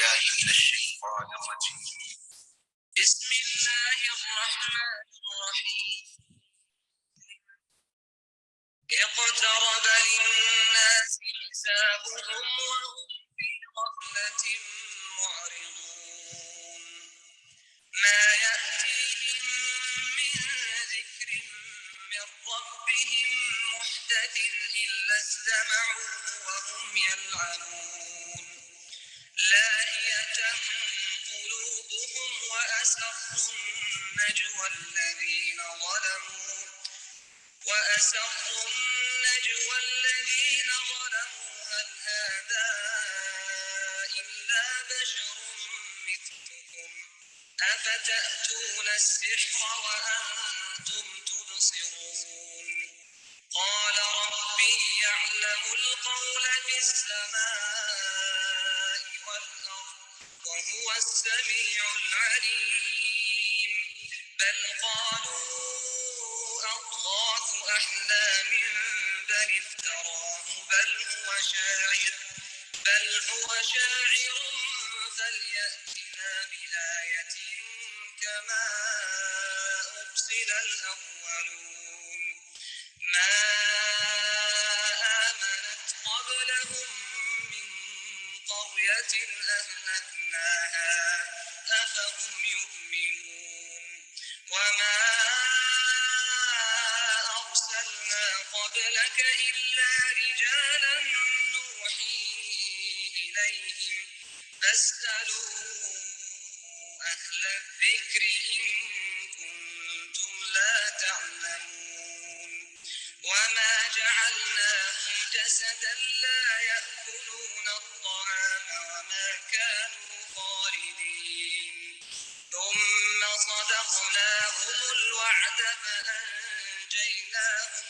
بالله من الشيطان الرجيم بسم الله الرحمن الرحيم اقترب للناس حسابهم وهم في غفلة معرضون ما يأتيهم من ذكر من ربهم محدث إلا استمعوه وهم يلعبون لاهية قلوبهم وأسروا النجوى الذين ظلموا هل هذا إلا بشر مثلكم أفتأتون السحر وأنتم تبصرون قال ربي يعلم القول في السماء والأرض وهو السميع العليم بل قالوا أضغاث أحلام بل افتراه بل هو شاعر فليأتنا بآية كما أرسل الأولون ما آمنت قبلهم من قرية أهلكناها أفهم يؤمنون وما أرسلنا قبلك إلا رجالا نوحي إليهم فاسألوا أهل الذكر إن كنتم لا تعلمون وما جعلناهم جسدا لا يأكلون الطعام وما كانوا خالدين ثم صدقناهم الوعد فأنجيناهم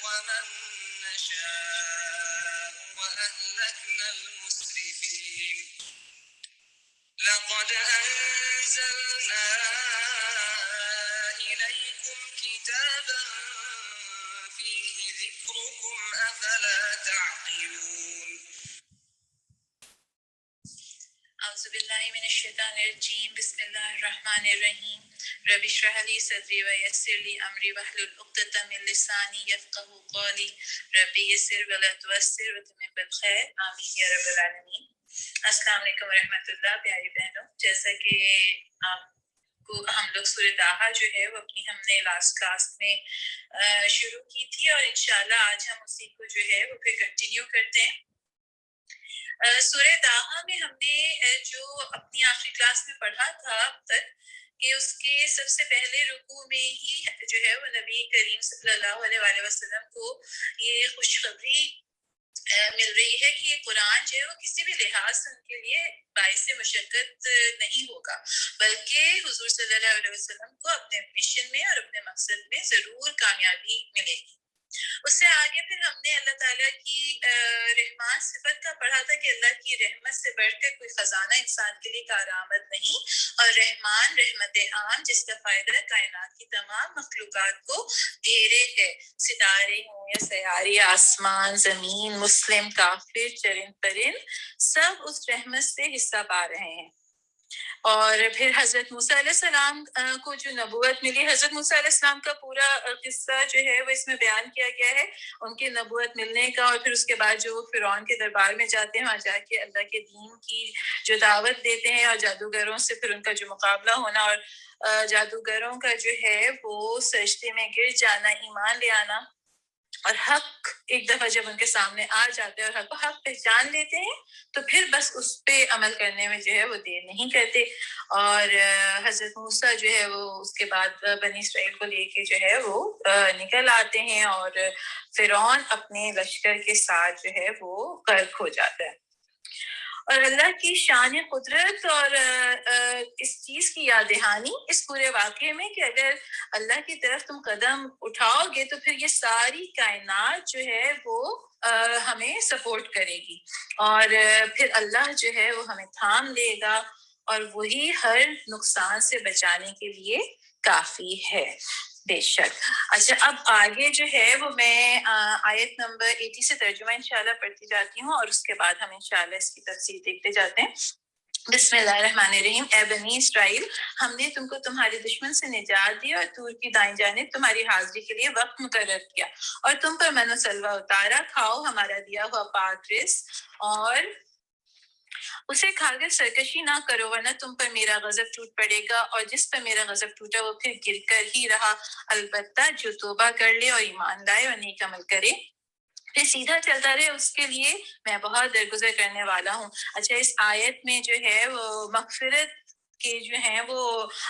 ومن نشاء وأهلكنا المسرفين لقد أنزلنا إليكم كتابا فيه ذكركم أفلا تعقلون اعوذ باللہ من الشیطان الرجیم بسم اللہ الرحمن الرحیم رب اشرح لی صدری ویسر لی امری واحلل عقدۃ من لسانی یفقہوا قولی رب یسر ولا تعسر وتمم بالخیر آمین یا رب العالمین۔ السلام علیکم ورحمۃ اللہ۔ پیاری بہنوں، جیسا کہ آپ کو ہم لوگ سورہ طٰہٰ جو ہے وہ اپنی ہم نے لاسٹ کلاس میں شروع کی تھی اور انشاءاللہ آج ہم اسی کو جو ہے وہ پھر کنٹینیو کرتے ہیں۔ سورہ طٰہٰ میں ہم نے جو اپنی آخری کلاس میں پڑھا تھا اب تک کہ اس کے سب سے پہلے رکوع میں ہی جو ہے وہ نبی کریم صلی اللہ علیہ وآلہ وسلم کو یہ خوشخبری مل رہی ہے کہ یہ قرآن جو ہے وہ کسی بھی لحاظ سے ان کے لیے باعث مشقت نہیں ہوگا، بلکہ حضور صلی اللہ علیہ وسلم کو اپنے مشن میں اور اپنے مقصد میں ضرور کامیابی ملے گی۔ اس سے آگے پھر ہم نے اللہ تعالیٰ کی رحمان صفت کا پڑھا تھا کہ اللہ کی رحمت سے بڑھ کر کوئی خزانہ انسان کے لیے کارآمد نہیں، اور رحمان رحمت عام جس کا فائدہ کائنات کی تمام مخلوقات کو گھیرے ہے، ستارے ہوں یا سیارے، آسمان، زمین، مسلم، کافر، چرند پرند، سب اس رحمت سے حصہ پا رہے ہیں۔ اور پھر حضرت موسیٰ علیہ السلام کو جو نبوت ملی، حضرت موسیٰ علیہ السلام کا پورا قصہ جو ہے وہ اس میں بیان کیا گیا ہے، ان کی نبوت ملنے کا، اور پھر اس کے بعد جو وہ فرعون کے دربار میں جاتے ہیں، وہاں جا کے اللہ کے دین کی جو دعوت دیتے ہیں، اور جادوگروں سے پھر ان کا جو مقابلہ ہونا، اور جادوگروں کا جو ہے وہ سجدے میں گر جانا، ایمان لے آنا، اور حق ایک دفعہ جب ان کے سامنے آ جاتے ہیں اور حق کو حق پہچان لیتے ہیں تو پھر بس اس پہ عمل کرنے میں جو ہے وہ دیر نہیں کرتے۔ اور حضرت موسیٰ جو ہے وہ اس کے بعد بنی اسرائیل کو لے کے جو ہے وہ نکل آتے ہیں، اور فرعون اپنے لشکر کے ساتھ جو ہے وہ غرق ہو جاتا ہے۔ اور اللہ کی شان قدرت اور اس چیز کی یاد دہانی اس پورے واقعے میں کہ اگر اللہ کی طرف تم قدم اٹھاؤ گے تو پھر یہ ساری کائنات جو ہے وہ ہمیں سپورٹ کرے گی، اور پھر اللہ جو ہے وہ ہمیں تھام لے گا، اور وہی ہر نقصان سے بچانے کے لیے کافی ہے۔ بے شک. اچھا اب آگے جو ہے وہ میں آیت نمبر 80 سے ترجمہ انشاءاللہ پڑھتی جاتی ہوں اور اس کے بعد ہم انشاءاللہ اس کی تفسیر دیکھتے جاتے ہیں. بسم اللہ الرحمن الرحیم. اے بنی اسرائیل، ہم نے تم کو تمہارے دشمن سے نجات دی اور طور کی دائیں جانب تمہاری حاضری کے لیے وقت مقرر کیا اور تم پر من و سلوہ اتارا. کھاؤ ہمارا دیا ہوا پاک رزق اور اسے کھا کر سرکشی نہ کرو ورنہ تم پر میرا غضب ٹوٹ پڑے گا، اور جس پر میرا غضب ٹوٹا وہ پھر گر کر ہی رہا. البتہ جو توبہ کر لے اور ایمان لائے اور نیک عمل کرے پھر سیدھا چلتا رہے، اس کے لیے میں بہت درگزر کرنے والا ہوں. اچھا اس آیت میں جو ہے وہ مغفرت کے جو ہیں وہ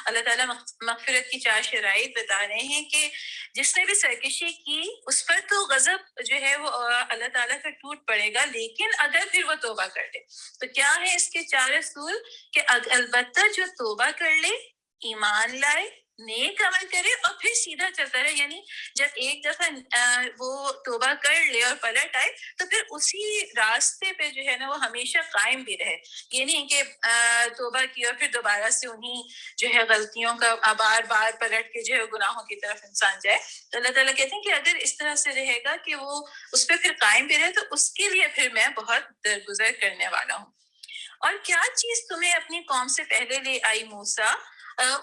اللہ تعالیٰ مغفرت کی 4 شرائط بتا رہے ہیں کہ جس نے بھی سرکشی کی اس پر تو غضب جو ہے وہ اللہ تعالیٰ کا ٹوٹ پڑے گا، لیکن اگر پھر وہ توبہ کر لے تو کیا ہے اس کے 4 اصول کہ البتہ جو توبہ کر لے، ایمان لائے، نیک عمل کرے اور پھر سیدھا چلتا رہے. یعنی جب ایک دفعہ وہ توبہ کر لے اور پلٹ آئے تو پھر اسی راستے پہ جو ہے نا وہ ہمیشہ قائم بھی رہے. یہ نہیں کہ توبہ کی اور پھر دوبارہ سے انہی جو ہے غلطیوں کا بار بار پلٹ کے جو ہے گناہوں کی طرف انسان جائے. تو اللہ تعالیٰ کہتے ہیں کہ اگر اس طرح سے رہے گا کہ وہ اس پہ پھر قائم بھی رہے تو اس کے لیے پھر میں بہت درگزر کرنے والا ہوں. اور کیا چیز تمہیں اپنی قوم سے پہلے لے آئی موسیٰ؟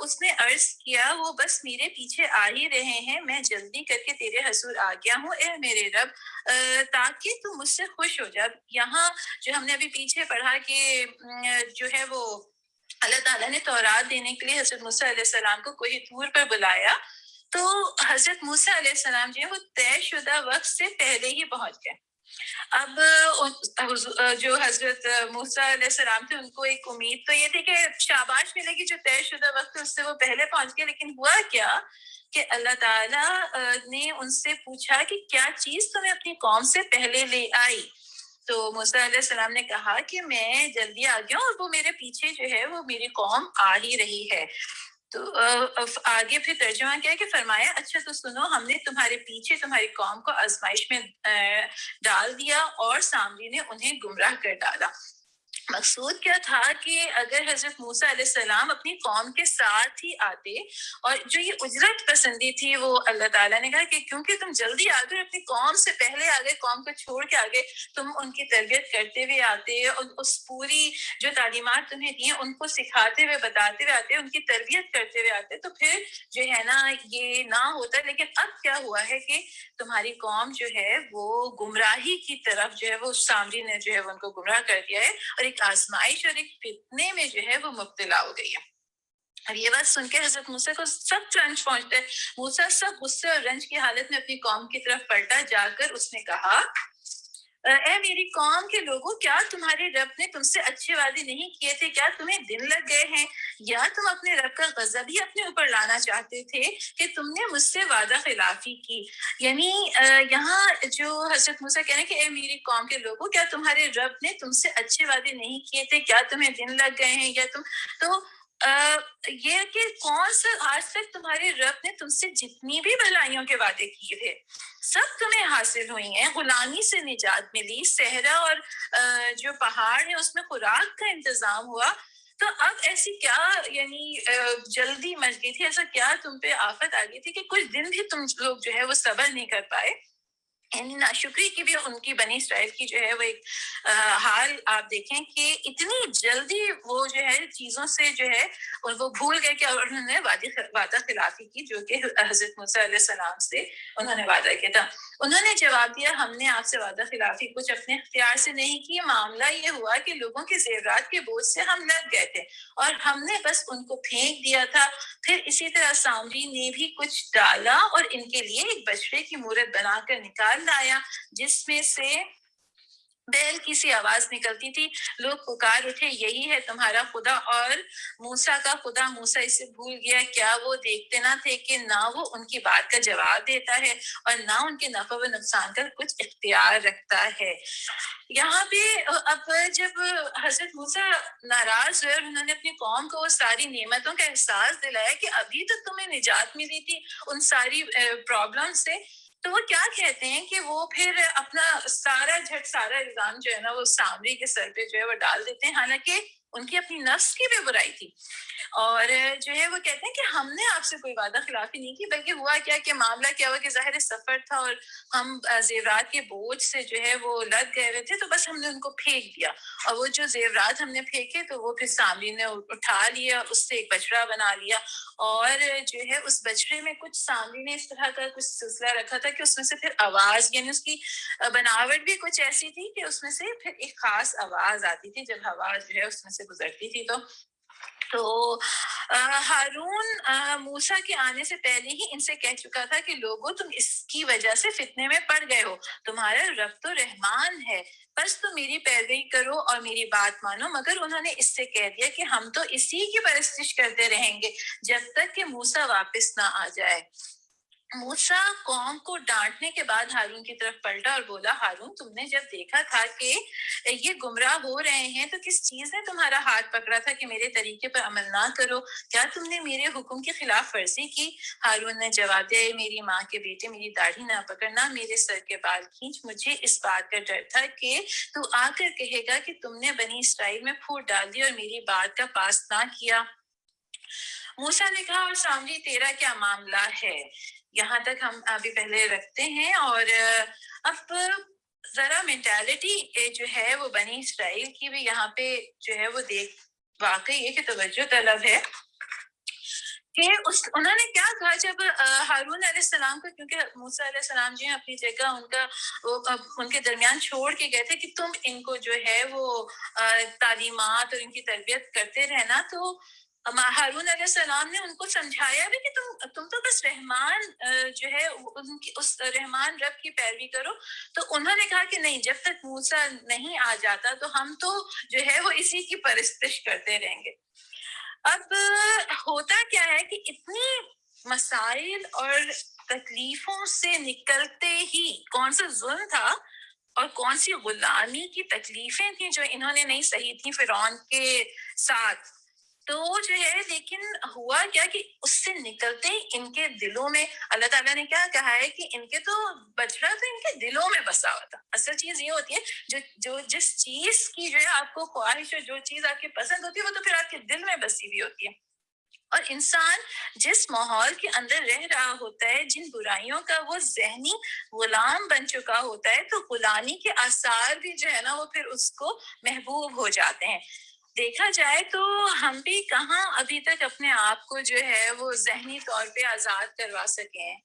اس نے عرض کیا وہ بس میرے پیچھے آ ہی رہے ہیں، میں جلدی کر کے تیرے حضور آ گیا ہوں اے میرے رب تاکہ تو مجھ سے خوش ہو جا. یہاں جو ہم نے ابھی پیچھے پڑھا کہ جو ہے وہ اللہ تعالیٰ نے تورات دینے کے لیے حضرت موسیٰ علیہ السلام کو کوہ طور پر بلایا تو حضرت موسیٰ علیہ السلام جو ہے وہ طے شدہ وقت سے پہلے ہی پہنچ گئے. اب جو حضرت موسیٰ علیہ السلام تھے ان کو ایک امید تو یہ تھی کہ شاباش ملے گی، جو طے شدہ وقت اس سے وہ پہلے پہنچ گئے. لیکن ہوا کیا کہ اللہ تعالیٰ نے ان سے پوچھا کہ کیا چیز تمہیں اپنی قوم سے پہلے لے آئی؟ تو موسیٰ علیہ السلام نے کہا کہ میں جلدی آ گیا ہوں اور وہ میرے پیچھے جو ہے وہ میری قوم آ ہی رہی ہے. تو آگے پھر ترجمہ کیا کہ فرمایا اچھا تو سنو، ہم نے تمہارے پیچھے تمہاری قوم کو آزمائش میں ڈال دیا اور سامری نے انہیں گمراہ کر ڈالا. مقصود کیا تھا کہ اگر حضرت موسیٰ علیہ السلام اپنی قوم کے ساتھ ہی آتے، اور جو یہ اجرت پسندی تھی وہ اللہ تعالیٰ نے کہا کہ کیونکہ تم جلدی آ گئے، اپنی قوم سے پہلے آ گئے، قوم کو چھوڑ کے آگے، تم ان کی تربیت کرتے ہوئے آتے اور اس پوری جو تعلیمات تمہیں دی ہیں ان کو سکھاتے ہوئے بتاتے ہوئے آتے، ان کی تربیت کرتے ہوئے آتے، تو پھر جو ہے نا یہ نہ ہوتا. لیکن اب کیا ہوا ہے کہ تمہاری قوم جو ہے وہ گمراہی کی طرف جو ہے وہ سامری نے جو ہے وہ ان کو گمراہ کر دیا ہے اور ایک آزمائش اور ایک فتنے میں جو ہے وہ مبتلا ہو گئی ہے. اب یہ بات سن کے حضرت موسیٰ کو سخت رنج پہنچتا ہے. موسیٰ سب غصے اور رنج کی حالت میں اپنی قوم کی طرف پلٹا، جا کر اس نے کہا اے میری قوم کے لوگوں، کیا تمہارے رب نے تم سے اچھے وعدے نہیں کیے تھے؟ کیا تمہیں دن لگ گئے ہیں یا تم اپنے رب کا غضب ہی اپنے اوپر لانا چاہتے تھے کہ تم نے مجھ سے وعدہ خلافی کی؟ یعنی یہاں جو حضرت موسیٰ کہہ رہے ہیں کہ اے میری قوم کے لوگوں، کیا تمہارے رب نے تم سے اچھے وعدے نہیں کیے تھے؟ کیا تمہیں دن لگ گئے ہیں یا تم تو یہ کہ کون سا آج تک تمہارے رب نے تم سے جتنی بھی بھلائیوں کے وعدے کیے تھے سب تمہیں حاصل ہوئی ہیں. غلامی سے نجات ملی، صحرا اور جو پہاڑ ہے اس میں خوراک کا انتظام ہوا. تو اب ایسی کیا یعنی جلدی مچ گئی تھی، ایسا کیا تم پہ آفت آ گئی تھی کہ کچھ دن بھی تم لوگ جو ہے وہ صبر نہیں کر پائے؟ یعنی ناشکری کی بھی ان کی بنی اسرائیل کی جو ہے وہ ایک حال آپ دیکھیں کہ اتنی جلدی وہ جو ہے چیزوں سے جو ہے وہ بھول گئے کہ اور انہوں نے وعدہ خلافی کی جو کہ حضرت موسیٰ علیہ السلام سے انہوں نے وعدہ کیا تھا. انہوں نے جواب دیا ہم نے آپ سے وعدہ خلافی کچھ اپنے اختیار سے نہیں کی، معاملہ یہ ہوا کہ لوگوں کے زیورات کے بوجھ سے ہم لگ گئے تھے اور ہم نے بس ان کو پھینک دیا تھا. پھر اسی طرح سامری نے بھی کچھ ڈالا اور ان کے لیے ایک بچڑے کی مورت بنا کر نکال لایا جس میں سے بیل کی سی آواز نکلتی تھی. لوگ پکار اٹھے یہی ہے تمہارا خدا اور موسیٰ کا خدا. موسیٰ اسے بھول گیا، کیا وہ دیکھتے نہ تھے کہ نہ وہ ان کی بات کا جواب دیتا ہے اور نہ ان کے نفع و نقصان کا کچھ اختیار رکھتا ہے. یہاں پہ اب جب حضرت موسیٰ ناراض ہوئے اور انہوں نے اپنی قوم کو وہ ساری نعمتوں کا احساس دلایا کہ ابھی تک تمہیں نجات ملی تھی ان ساری پرابلم سے، تو وہ کیا کہتے ہیں کہ وہ پھر اپنا سارا الزام جو ہے نا وہ سامری کے سر پہ جو ہے وہ ڈال دیتے ہیں. حالانکہ ان کی اپنی نفس کی بھی برائی تھی. اور جو ہے وہ کہتے ہیں کہ ہم نے آپ سے کوئی وعدہ خلافی نہیں کی، بلکہ ہوا کیا کہ معاملہ کیا ہوا کہ ظاہر سفر تھا اور ہم زیورات کے بوجھ سے جو ہے وہ لد گئے ہوئے تھے، تو بس ہم نے ان کو پھینک دیا، اور وہ جو زیورات ہم نے پھینکے تو وہ پھر سامری نے اٹھا لیا، اس سے ایک بچڑا بنا لیا، اور جو ہے اس بچڑے میں کچھ سامری نے اس طرح کا کچھ سلسلہ رکھا تھا کہ اس میں سے پھر آواز، یعنی اس کی بناوٹ بھی کچھ ایسی تھی کہ اس میں سے پھر ایک خاص آواز آتی تھی جب ہوا جو ہے اس میں سے گزرتی تھی. تو ہارون موسیٰ کے آنے سے پہلے ہی ان سے کہہ چکا تھا کہ لوگوں تم اس کی وجہ سے فتنے میں پڑ گئے ہو، تمہارا رب تو رحمان ہے، بس تم میری پیروی کرو اور میری بات مانو. مگر انہوں نے اس سے کہہ دیا کہ ہم تو اسی کی پرستش کرتے رہیں گے جب تک کہ موسیٰ واپس نہ آ جائے. موسیٰ قوم کو ڈانٹنے کے بعد ہارون کی طرف پلٹا اور بولا، ہارون تم نے جب دیکھا تھا کہ یہ گمراہ ہو رہے ہیں تو کس چیز نے تمہارا ہاتھ پکڑا تھا کہ میرے طریقے پر عمل نہ کرو؟ کیا تم نے میرے حکم کی خلاف ورزی کی؟ ہارون نے جواب دیا، میری ماں کے بیٹے میری داڑھی نہ پکڑنا، میرے سر کے بال کھینچ. مجھے اس بات کا ڈر تھا کہ تو آ کر کہے گا کہ تم نے بنی اسرائیل میں پھوٹ ڈال دی اور میری بات کا پاس نہ کیا. موسیٰ نے کہا، اور سامری تیرا کیا معاملہ ہے؟ یہاں تک ہم ابھی پہلے رکھتے ہیں. اور اب ذرا مینٹالٹی جو ہے وہ بنی اسرائیل کی بھی یہاں پہ جو ہے وہ دیکھ واقعی یہ کہ توجہ طلب ہے کہ انہوں نے کیا کہا جب ہارون علیہ السلام کو، کیونکہ موسیٰ علیہ السلام جو ہے اپنی جگہ ان کے درمیان چھوڑ کے گئے تھے کہ تم ان کو جو ہے وہ تعلیمات اور ان کی تربیت کرتے رہنا. تو ہارون علیہ السلام نے ان کو سمجھایا بھی کہ تم تو بس رحمان جو ہے ان کی اس رحمان رب کی پیروی کرو. تو انہوں نے کہا کہ نہیں، جب تک موسیٰ نہیں آ جاتا تو ہم تو جو ہے وہ اسی کی پرستش کرتے رہیں گے. اب ہوتا کیا ہے کہ اتنی مسائل اور تکلیفوں سے نکلتے ہی کون سا ظلم تھا اور کون سی غلامی کی تکلیفیں تھیں جو انہوں نے نہیں سہی تھیں فرعون کے ساتھ. تو جو ہے لیکن ہوا کیا کہ اس سے نکلتے ہی ان کے دلوں میں اللہ تعالیٰ نے کیا کہا ہے کہ ان کے تو بچڑا تو ان کے دلوں میں بسا ہوا تھا. اصل چیز یہ ہوتی ہے جو جس چیز کی جو ہے آپ کو خواہش ہے، جو چیز آپ کی پسند ہوتی ہے، وہ تو پھر آپ کے دل میں بسی ہوئی ہوتی ہے. اور انسان جس ماحول کے اندر رہ رہا ہوتا ہے، جن برائیوں کا وہ ذہنی غلام بن چکا ہوتا ہے، تو غلامی کے آثار بھی جو ہے نا وہ پھر اس کو محبوب ہو جاتے ہیں. دیکھا جائے تو ہم بھی کہاں ابھی تک اپنے آپ کو جو ہے وہ ذہنی طور پہ آزاد کروا سکے ہیں.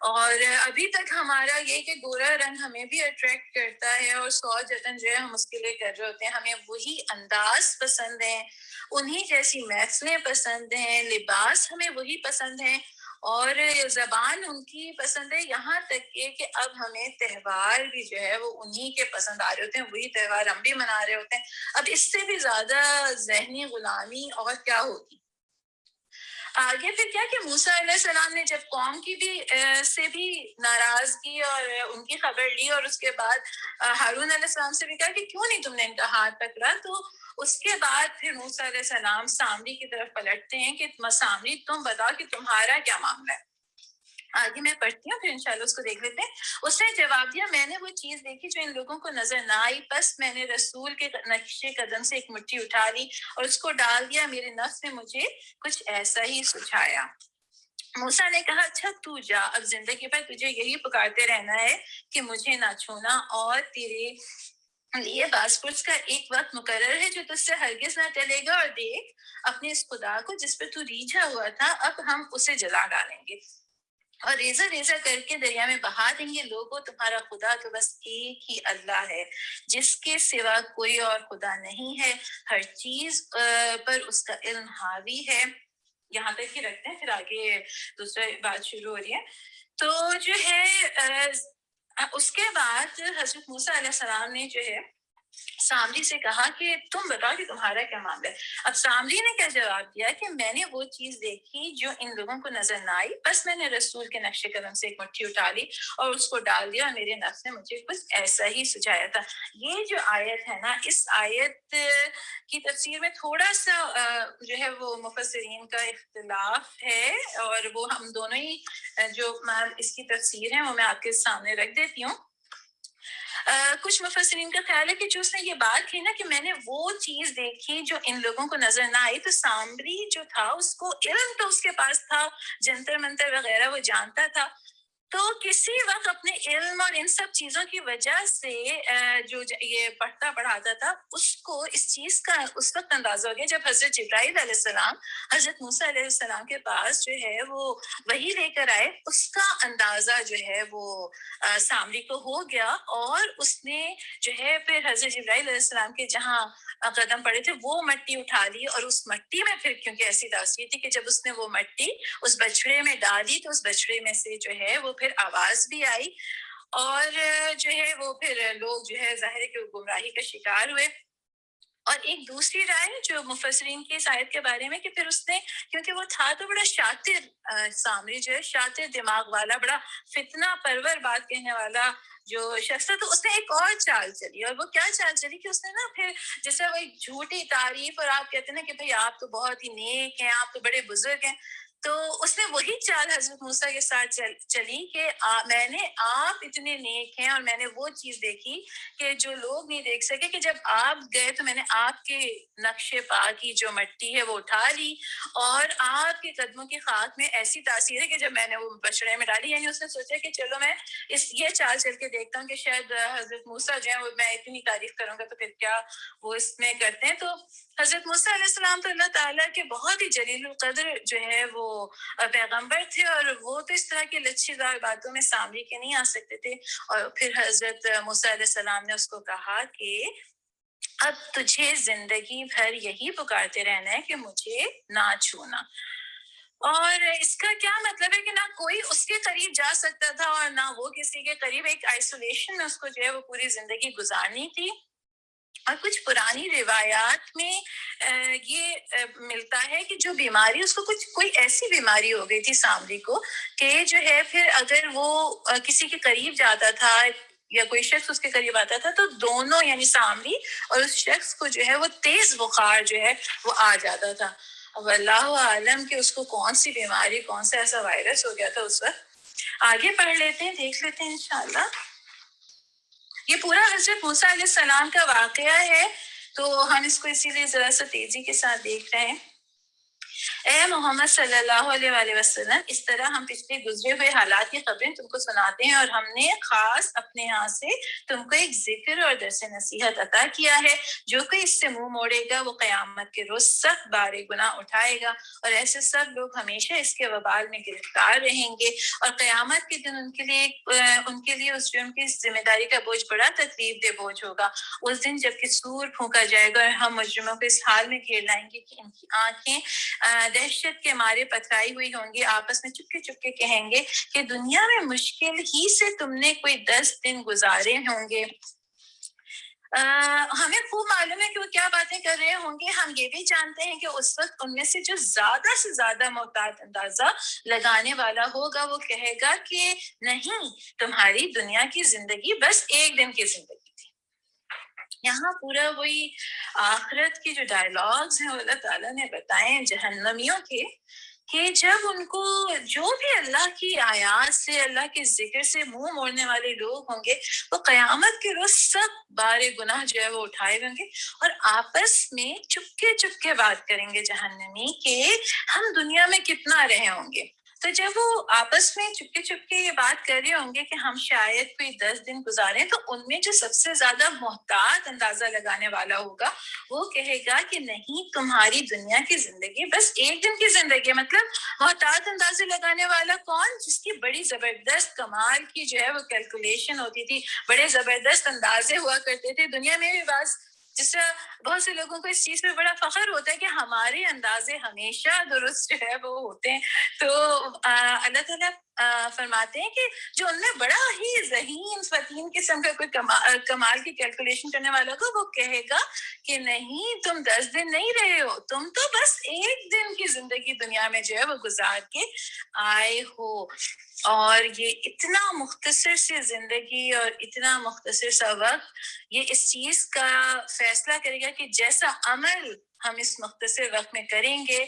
اور ابھی تک ہمارا یہ کہ گورا رنگ ہمیں بھی اٹریکٹ کرتا ہے اور 100 جتن جو ہے ہم اس کے لیے کر رہے ہوتے ہیں. ہمیں وہی انداز پسند ہیں، انہی جیسی محفلیں پسند ہیں، لباس ہمیں وہی پسند ہیں، اور زبان ان کی پسند ہے. یہاں تک کہ اب ہمیں تہوار بھی جو ہے وہ انہی کے پسند آ رہے ہوتے ہیں، وہی تہوار ہم بھی منا رہے ہوتے ہیں. اب اس سے بھی زیادہ ذہنی غلامی اور کیا ہوگی؟ آگے پھر کیا کہ موسیٰ علیہ السلام نے جب قوم کی بھی سے بھی ناراضگی اور ان کی خبر لی، اور اس کے بعد ہارون علیہ السلام سے بھی کہا کہ کیوں نہیں تم نے ان کا ہاتھ پکڑا، تو اس کے بعد پھر موسیٰ علیہ السلام سامری کی طرف پلٹتے ہیں کہ سامری تم بتاؤ کہ تمہارا کیا معاملہ ہے. آگے میں پڑھتی ہوں، پھر انشاءاللہ اس کو دیکھ لیتے ہیں. اس نے جواب دیا، میں نے وہ چیز دیکھی جو ان لوگوں کو نظر نہ آئی، بس میں نے رسول کے نقش قدم سے ایک مٹھی اٹھا لی اور اس کو ڈال دیا. میرے نفس نے مجھے کچھ ایسا ہی سجھایا. موسیٰ نے کہا، اچھا تو جا، اب زندگی پر تجھے یہی پکارتے رہنا ہے کہ مجھے نہ چھونا، اور تیرے لیے باسپرس کا ایک وقت مقرر ہے جو تجھ سے ہرگز نہ ٹلے گا. اور دیکھ اپنے اس خدا کو جس پر تو ریجھا ہوا تھا، اب ہم اسے جلا ڈالیں گے اور ریزہ ریزہ کر کے دریا میں بہا دیں گے. لوگوں تمہارا خدا تو بس ایک ہی اللہ ہے، جس کے سوا کوئی اور خدا نہیں ہے. ہر چیز پر اس کا علم حاوی ہے. یہاں تک ہی رکھتے ہیں، پھر آگے دوسرا بات شروع ہو رہی ہے. تو جو ہے اس کے بعد حضرت موسیٰ علیہ السلام نے جو ہے سامری سے کہا کہ تم بتاؤ کہ تمہارا کیا معاملہ ہے. اب سامری نے کیا جواب دیا کہ میں نے وہ چیز دیکھی جو ان لوگوں کو نظر نہ آئی، بس میں نے رسول کے نقش قدم سے ایک مٹھی اٹھا لی اور اس کو ڈال دیا، اور میرے نفس نے مجھے کچھ ایسا ہی سجھایا تھا. یہ جو آیت ہے نا، اس آیت کی تفسیر میں تھوڑا سا جو ہے وہ مفسرین کا اختلاف ہے، اور وہ ہم دونوں ہی جو اس کی تفسیر ہے وہ میں آپ کے سامنے رکھ دیتی ہوں. کچھ مفسرین کا خیال ہے کہ جو اس نے یہ بات کی نا کہ میں نے وہ چیز دیکھی جو ان لوگوں کو نظر نہ آئی، تو سامری جو تھا اس کو علم تو اس کے پاس تھا، جنتر منتر وغیرہ وہ جانتا تھا، تو کسی وقت اپنے علم اور ان سب چیزوں کی وجہ سے جو یہ پڑھتا پڑھاتا تھا اس کو اس چیز کا اس وقت اندازہ ہو گیا جب حضرت جبرائیل علیہ السلام حضرت موسیٰ علیہ السلام کے پاس جو ہے وہ وہی لے کر آئے، اس کا اندازہ جو ہے وہ سامری کو ہو گیا، اور اس نے جو ہے پھر حضرت جبرائیل علیہ السلام کے جہاں قدم پڑے تھے وہ مٹی اٹھا لی، اور اس مٹی میں پھر کیونکہ ایسی تاثیر تھی کہ جب اس نے وہ مٹی اس بچڑے میں ڈالی تو اس بچڑے میں سے جو ہے وہ پھر آواز بھی آئی، اور جو ہے وہ پھر لوگ جو ہے ظاہر ہے کہ وہ گمراہی کا شکار ہوئے۔ اور ایک دوسری رائے جو مفسرین کی اس آیت کے بارے میں کہ پھر اس نے کیونکہ وہ تھا تو بڑا شاطر سامری جو ہے شاطر دماغ والا، بڑا فتنہ پرور بات کہنے والا جو شخص تھا، تو اس نے ایک اور چال چلی، اور وہ کیا چال چلی کہ اس نے نا پھر جیسے وہ ایک جھوٹی تعریف، اور آپ کہتے ہیں نا کہ بھئی آپ تو بہت ہی نیک ہیں، آپ تو بڑے بزرگ ہیں، تو اس نے وہی چال حضرت موسیٰ کے ساتھ چلی کہ میں نے آپ اتنے نیک ہیں اور میں نے وہ چیز دیکھی کہ جو لوگ نہیں دیکھ سکے، کہ جب آپ گئے تو میں نے آپ کے نقش پا کی جو مٹی ہے وہ اٹھا لی، اور آپ کے قدموں کی خاک میں ایسی تاثیر ہے کہ جب میں نے وہ بچڑے میں ڈالی، یعنی اس نے سوچا کہ چلو میں یہ چال چل کے دیکھتا ہوں کہ شاید حضرت موسیٰ جو ہے وہ میں اتنی تعریف کروں گا تو پھر کیا وہ اس میں کرتے ہیں۔ تو حضرت موسیٰ علیہ السلام تو اللہ تعالیٰ کے بہت ہی جلیل القدر جو ہے وہ پیغمبر تھے، اور وہ تو اس طرح کی لچھی دار باتوں میں سامری کے نہیں آ سکتے تھے، اور پھر حضرت موسیٰ علیہ السلام نے اس کو کہا کہ اب تجھے زندگی بھر یہی پکارتے رہنا ہے کہ مجھے نہ چھونا، اور اس کا کیا مطلب ہے کہ نہ کوئی اس کے قریب جا سکتا تھا اور نہ وہ کسی کے قریب، ایک آئسولیشن میں اس کو جو ہے وہ پوری زندگی گزارنی تھی۔ اور کچھ پرانی روایات میں یہ ملتا ہے کہ جو بیماری اس کو کوئی ایسی بیماری ہو گئی تھی سامری کو کہ جو ہے پھر اگر وہ کسی کے قریب جاتا تھا یا کوئی شخص اس کے قریب آتا تھا تو دونوں یعنی سامری اور اس شخص کو جو ہے وہ تیز بخار جو ہے وہ آ جاتا تھا۔ اب اللہ عالم کہ اس کو کون سی بیماری، کون سا ایسا وائرس ہو گیا تھا اس وقت۔ آگے پڑھ لیتے ہیں، دیکھ لیتے ہیں انشاءاللہ۔ یہ پورا حضرت موسیٰ علیہ السلام کا واقعہ ہے، تو ہم اس کو اسی لیے ذرا سا تیزی کے ساتھ دیکھ رہے ہیں۔ اے محمد صلی اللہ علیہ وآلہ وسلم، اس طرح ہم پچھلے گزرے ہوئے حالات کی خبریں تم کو سناتے ہیں، اور ہم نے خاص اپنے ہاں سے تم کو ایک ذکر اور درس نصیحت عطا کیا ہے۔ جو کوئی اس سے منہ موڑے گا وہ قیامت کے روز سخت بار گناہ اٹھائے گا، اور ایسے سب لوگ ہمیشہ اس کے وبال میں گرفتار رہیں گے، اور قیامت کے دن ان کے لیے اس جرم کی ذمہ داری کا بوجھ بڑا تکلیف دہ بوجھ ہوگا۔ اس دن جب کہ سور پھونکا جائے گا اور ہم مجرموں کو اس حال میں گھیر لائیں گے کہ ان کی آنکھیں دہشت کے مارے پتھرائی ہوئی ہوں گی، آپس میں چپکے چپکے کہیں گے کہ دنیا میں مشکل ہی سے تم نے کوئی 10 دن گزارے ہوں گے۔ ہمیں خوب معلوم ہے کہ وہ کیا باتیں کر رہے ہوں گے۔ ہم یہ بھی جانتے ہیں کہ اس وقت ان میں سے جو زیادہ سے زیادہ محتاط اندازہ لگانے والا ہوگا وہ کہے گا کہ نہیں، تمہاری دنیا کی زندگی بس ایک دن کی زندگی تھی۔ یہاں پورا وہی آخرت کی جو ڈائلاگز ہیں وہ اللہ تعالیٰ نے بتائے ہیں جہنمیوں کے، کہ جب ان کو جو بھی اللہ کی آیات سے، اللہ کے ذکر سے منہ موڑنے والے لوگ ہوں گے، وہ قیامت کے روز سب بار گناہ جو ہے وہ اٹھائے ہوں گے، اور آپس میں چپکے چپکے بات کریں گے جہنمی کہ ہم دنیا میں کتنا رہے ہوں گے۔ تو جب وہ آپس میں چپکے چپکے یہ بات کر رہے ہوں گے کہ ہم شاید کوئی 10 دن گزاریں، تو ان میں جو سب سے زیادہ محتاط اندازہ لگانے والا ہوگا وہ کہے گا کہ نہیں، تمہاری دنیا کی زندگی بس ایک دن کی زندگی ہے۔ مطلب محتاط اندازے لگانے والا کون؟ جس کی بڑی زبردست کمال کی جو ہے وہ کیلکولیشن ہوتی تھی، بڑے زبردست اندازے ہوا کرتے تھے دنیا میں بھی۔ بعض جس طرح بہت سے لوگوں کو اس چیز پہ بڑا فخر ہوتا ہے کہ ہمارے اندازے ہمیشہ درست جو ہے وہ ہوتے ہیں، تو اللہ تعالیٰ فرماتے ہیں کہ جو ان میں بڑا ہی ذہین فتین قسم کا کوئی کمال کی کیلکولیشن کرنے والا ہوگا وہ کہے گا کہ نہیں، تم 10 دن نہیں رہے ہو، تم تو بس ایک دن کی زندگی دنیا میں جو ہے وہ گزار کے آئے ہو۔ اور یہ اتنا مختصر سی زندگی اور اتنا مختصر سا وقت یہ اس چیز کا فیصلہ کرے گا کہ جیسا عمل ہم اس مختصر وقت میں کریں گے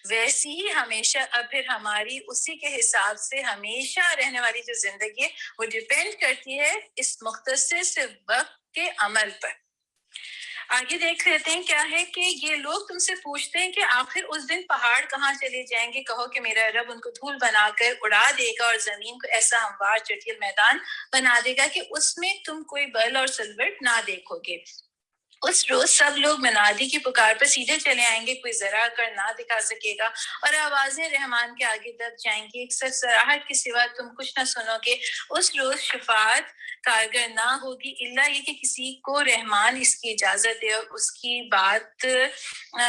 ویسی ہی ہمیشہ اب پھر ہماری اسی کے حساب سے ہمیشہ رہنے والی جو زندگی ہے وہ ڈیپینڈ کرتی ہے اس مختصر سے وقت کے عمل پر. آگے دیکھ لیتے ہیں کیا ہے کہ یہ لوگ تم سے پوچھتے ہیں کہ آخر اس دن پہاڑ کہاں چلے جائیں گے. کہو کہ میرا رب ان کو دھول بنا کر اڑا دے گا اور زمین کو ایسا ہموار چٹیل میدان بنا دے گا کہ اس میں تم کوئی بل اور سلوٹ نہ دیکھو گے. اس روز سب لوگ منادی کی پکار پر سیدھے چلے آئیں گے, کوئی ذرا کر نہ دکھا سکے گا اور آوازیں رحمان کے آگے دب جائیں گی, ایک سرسراہٹ کے سوا تم کچھ نہ سنو گے. اس روز شفاعت کارگر نہ ہوگی الا یہ کہ کسی کو رحمان اس کی اجازت دے اور اس کی بات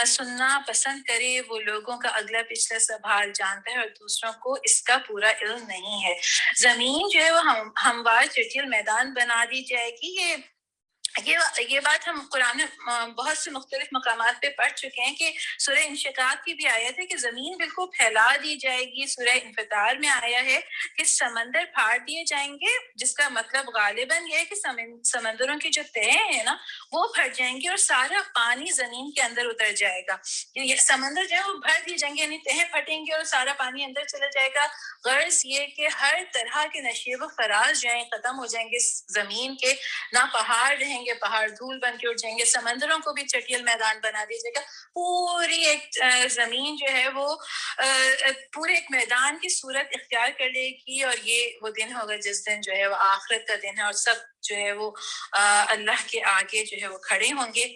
سننا پسند کرے. وہ لوگوں کا اگلا پچھلا سب حال جانتا ہے اور دوسروں کو اس کا پورا علم نہیں ہے. زمین جو ہے وہ ہموار چٹیل میدان بنا دی جائے گی. یہ بات ہم قرآن بہت سے مختلف مقامات پہ پڑھ چکے ہیں کہ سورہ انشقاق کی بھی آیت ہے کہ زمین بالکل پھیلا دی جائے گی. سورہ انفطار میں آیا ہے کہ سمندر پھاڑ دیے جائیں گے, جس کا مطلب غالباً یہ ہے کہ سمندروں کی جو تہیں ہیں نا وہ پھٹ جائیں گی اور سارا پانی زمین کے اندر اتر جائے گا. یہ سمندر جو ہے وہ بھر دیے جائیں گے, یعنی تہیں پھٹیں گی اور سارا پانی اندر چلا جائے گا. غرض یہ کہ ہر طرح کے نشیب و فراز جو ہیں ختم ہو جائیں گے زمین کے. نہ پہاڑ رہیں گے, پہاڑ دھول بن کے اٹھ جائیں گے. سمندروں کو بھی چٹیل میدان بنا دیجیے گا. پوری ایک زمین جو ہے وہ پورے ایک میدان کی صورت اختیار کر لے گی. اور یہ وہ دن ہوگا جس دن جو ہے وہ آخرت کا دن ہے اور سب جو ہے وہ اللہ کے آگے جو ہے وہ کھڑے ہوں گے.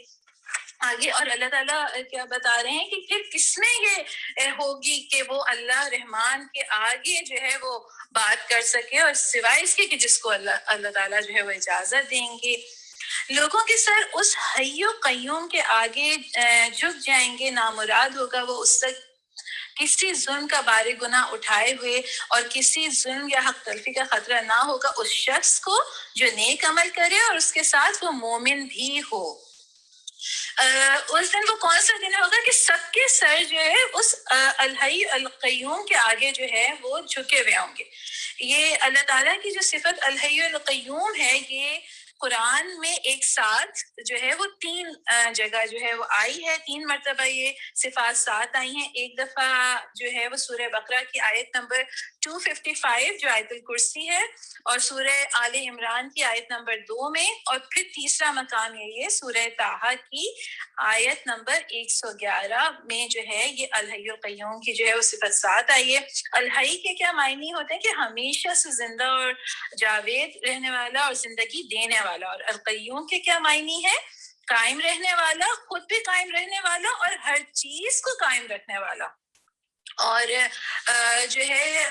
آگے اور اللہ تعالیٰ کیا بتا رہے ہیں کہ پھر کس میں یہ ہوگی کہ وہ اللہ رحمان کے آگے جو ہے وہ بات کر سکے, اور سوائے اس کے کہ جس کو اللہ تعالیٰ جو ہے وہ اجازت دیں گے. لوگوں کے سر اس حی و قیوم کے آگے جھک جائیں گے. نامراد ہوگا وہ اس سے کسی ظلم کا بار گناہ اٹھائے ہوئے اور کسی ظلم یا حق تلفی کا خطرہ نہ ہوگا اس شخص کو جو نیک عمل کرے اور اس کے ساتھ وہ مومن بھی ہو. اس دن وہ کون سا دن ہوگا کہ سب کے سر جو ہے اس الحی القیوم کے آگے جو ہے وہ جھکے ہوئے ہوں گے. یہ اللہ تعالیٰ کی جو صفت الحی القیوم ہے یہ قرآن میں ایک ساتھ جو ہے وہ 3 جگہ جو ہے وہ آئی ہے. 3 مرتبہ یہ صفات ساتھ آئی ہیں. ایک دفعہ جو ہے وہ سورہ بقرہ کی آیت نمبر 255 جو آیت الکرسی ہے, اور سورہ آل عمران کی آیت نمبر 2 میں, اور پھر تیسرا مقام یہ ہے سورہ طٰہٰ کی آیت نمبر 111 میں جو ہے یہ الحی القیوم کی جو ہے وہ صفت ساتھ آئی ہے. الحی کے کیا معنی ہوتے ہیں کہ ہمیشہ سے زندہ اور جاوید رہنے والا اور زندگی دینے والا. اور القیوم کے کیا معنی ہے؟ قائم رہنے والا, خود بھی قائم رہنے والا اور ہر چیز کو قائم رکھنے والا. اور جو ہے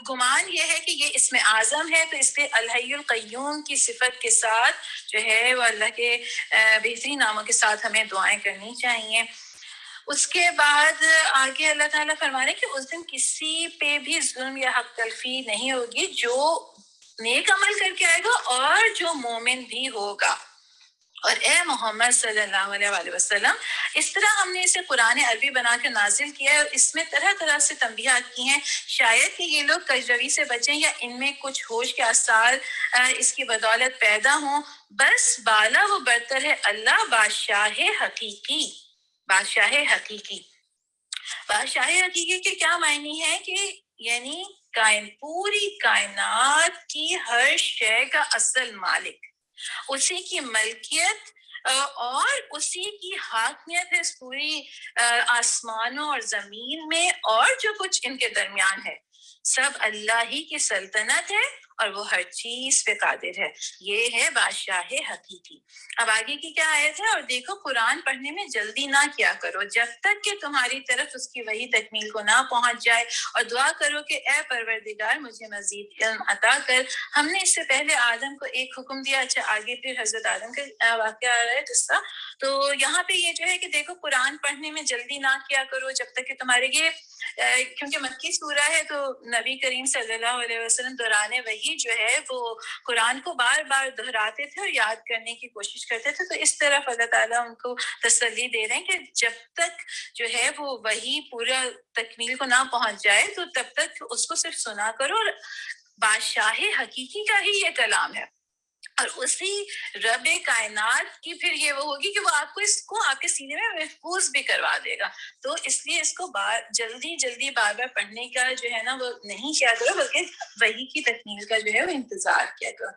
گمان یہ ہے کہ یہ اسم اعظم ہے, تو اس لیے الحی القیوم کی صفت کے ساتھ جو ہے وہ اللہ کے بہترین ناموں کے ساتھ ہمیں دعائیں کرنی چاہیے. اس کے بعد آگے اللہ تعالیٰ فرما رہے ہیں کہ اس دن کسی پہ بھی ظلم یا حق تلفی نہیں ہوگی جو نیک عمل کر کے آئے گا اور جو مومن بھی ہوگا. اور اے محمد صلی اللہ علیہ وآلہ وسلم, اس طرح ہم نے اسے قرآن عربی بنا کر نازل کیا ہے اور اس میں طرح طرح سے تنبیہات کی ہیں, شاید کہ یہ لوگ کجروی سے بچیں یا ان میں کچھ ہوش کے آثار اس کی بدولت پیدا ہوں. بس بالا و برتر ہے اللہ بادشاہ حقیقی. بادشاہ حقیقی, بادشاہ حقیقی کے کیا معنی ہے کہ یعنی پوری کائنات کی ہر شے کا اصل مالک, اسی کی ملکیت اور اسی کی حاکمیت ہے اس پوری آسمانوں اور زمین میں اور جو کچھ ان کے درمیان ہے. سب اللہ ہی کی سلطنت ہے اور وہ ہر چیز پہ قادر ہے. یہ ہے بادشاہ حقیقی. اب آگے کی کیا آیت ہے؟ اور دیکھو قرآن پڑھنے میں جلدی نہ کیا کرو جب تک کہ تمہاری طرف اس کی وحی تکمیل کو نہ پہنچ جائے, اور دعا کرو کہ اے پروردگار مجھے مزید علم عطا کر. ہم نے اس سے پہلے آدم کو ایک حکم دیا. اچھا آگے پھر حضرت آدم کا واقعہ آ رہا ہے قصہ. تو یہاں پہ یہ جو ہے کہ دیکھو قرآن پڑھنے میں جلدی نہ کیا کرو جب تک کہ تمہارے یہ کیونکہ مکی سورہ ہے تو نبی کریم صلی اللہ علیہ وسلم دوران وحی جو ہے وہ قرآن کو بار بار دہراتے تھے اور یاد کرنے کی کوشش کرتے تھے. تو اس طرف اللہ تعالیٰ ان کو تسلی دے رہے ہیں کہ جب تک جو ہے وہ وحی پورا تکمیل کو نہ پہنچ جائے تو تب تک اس کو صرف سنا کرو, اور بادشاہ حقیقی کا ہی یہ کلام ہے. اور اسی رب کائنات کی پھر یہ وہ ہوگی کہ وہ آپ کو اس کو آپ کے سینے میں محفوظ بھی کروا دے گا. تو اس لیے اس کو جلدی بار بار پڑھنے کا جو ہے نا وہ نہیں کیا کرو، بلکہ وحی کی تکمیل کا جو ہے وہ انتظار کیا کرو.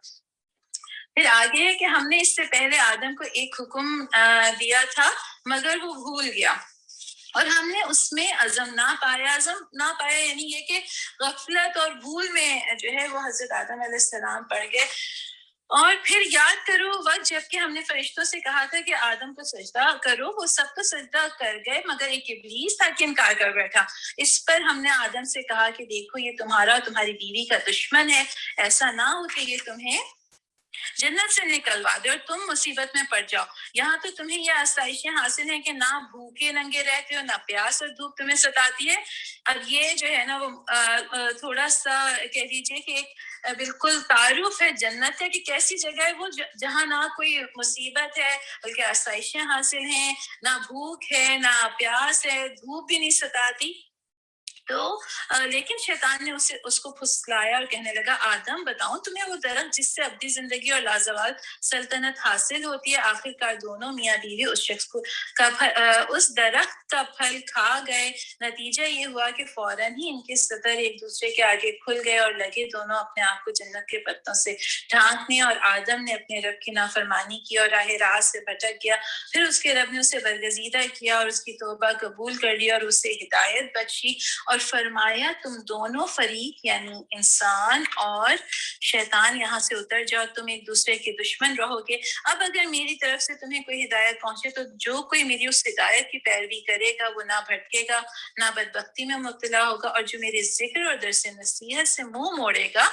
پھر آگے ہے کہ ہم نے اس سے پہلے آدم کو ایک حکم دیا تھا مگر وہ بھول گیا، اور ہم نے اس میں عزم نہ پایا یعنی یہ کہ غفلت اور بھول میں جو ہے وہ حضرت آدم علیہ السلام پڑ گئے. اور پھر یاد کرو وقت جب کہ ہم نے فرشتوں سے کہا تھا کہ آدم کو سجدہ کرو، وہ سب کو سجدہ کر گئے مگر ایک ابلیس تھا کہ انکار کر بیٹھا. اس پر ہم نے آدم سے کہا کہ دیکھو یہ تمہاری بیوی کا دشمن ہے، ایسا نہ ہو کہ یہ تمہیں جنت سے نکلوا دے اور تم مصیبت میں پڑ جاؤ. یہاں تو تمہیں یہ آسائشیں حاصل ہیں کہ نہ بھوکے ننگے رہتے ہو، نہ پیاس اور دھوپ تمہیں ستاتی ہے. اب یہ جو ہے نا وہ تھوڑا سا کہہ دیجیے کہ ایک بالکل تعارف ہے جنت ہے کہ کیسی جگہ ہے وہ جہاں نہ کوئی مصیبت ہے بلکہ آسائشیں حاصل ہیں، نہ بھوک ہے نہ پیاس ہے، دھوپ بھی نہیں ستاتی. تو لیکن شیطان نے اس کو پھسلایا اور کہنے لگا آدم بتاؤں تمہیں وہ درخت جس سے ابدی زندگی اور لازوال سلطنت حاصل ہوتی ہے. آخر کار دونوں میاں بیوی اس شخص کو اس درخت کا پھل کھا گئے. نتیجہ یہ ہوا کہ فوراً ہی ان کے ستر ایک دوسرے کے آگے کھل گئے اور لگے دونوں اپنے آپ کو جنت کے پتوں سے ڈھانکنے. اور آدم نے اپنے رب کی نافرمانی کی اور راہ راست سے بھٹک گیا. پھر اس کے رب نے اسے برگزیدہ کیا اور اس کی توبہ قبول کر لی اور اسے ہدایت بخشی اور فرمایا تم دونوں فریق یعنی انسان اور شیطان یہاں سے اتر جاؤ، تم ایک دوسرے کے دشمن رہو گے. اب اگر میری طرف سے تمہیں کوئی ہدایت پہنچے تو جو کوئی میری اس ہدایت کی پیروی کرے گا وہ نہ بھٹکے گا نہ بدبختی میں مبتلا ہوگا، اور جو میرے ذکر اور درس نصیحت سے منہ موڑے گا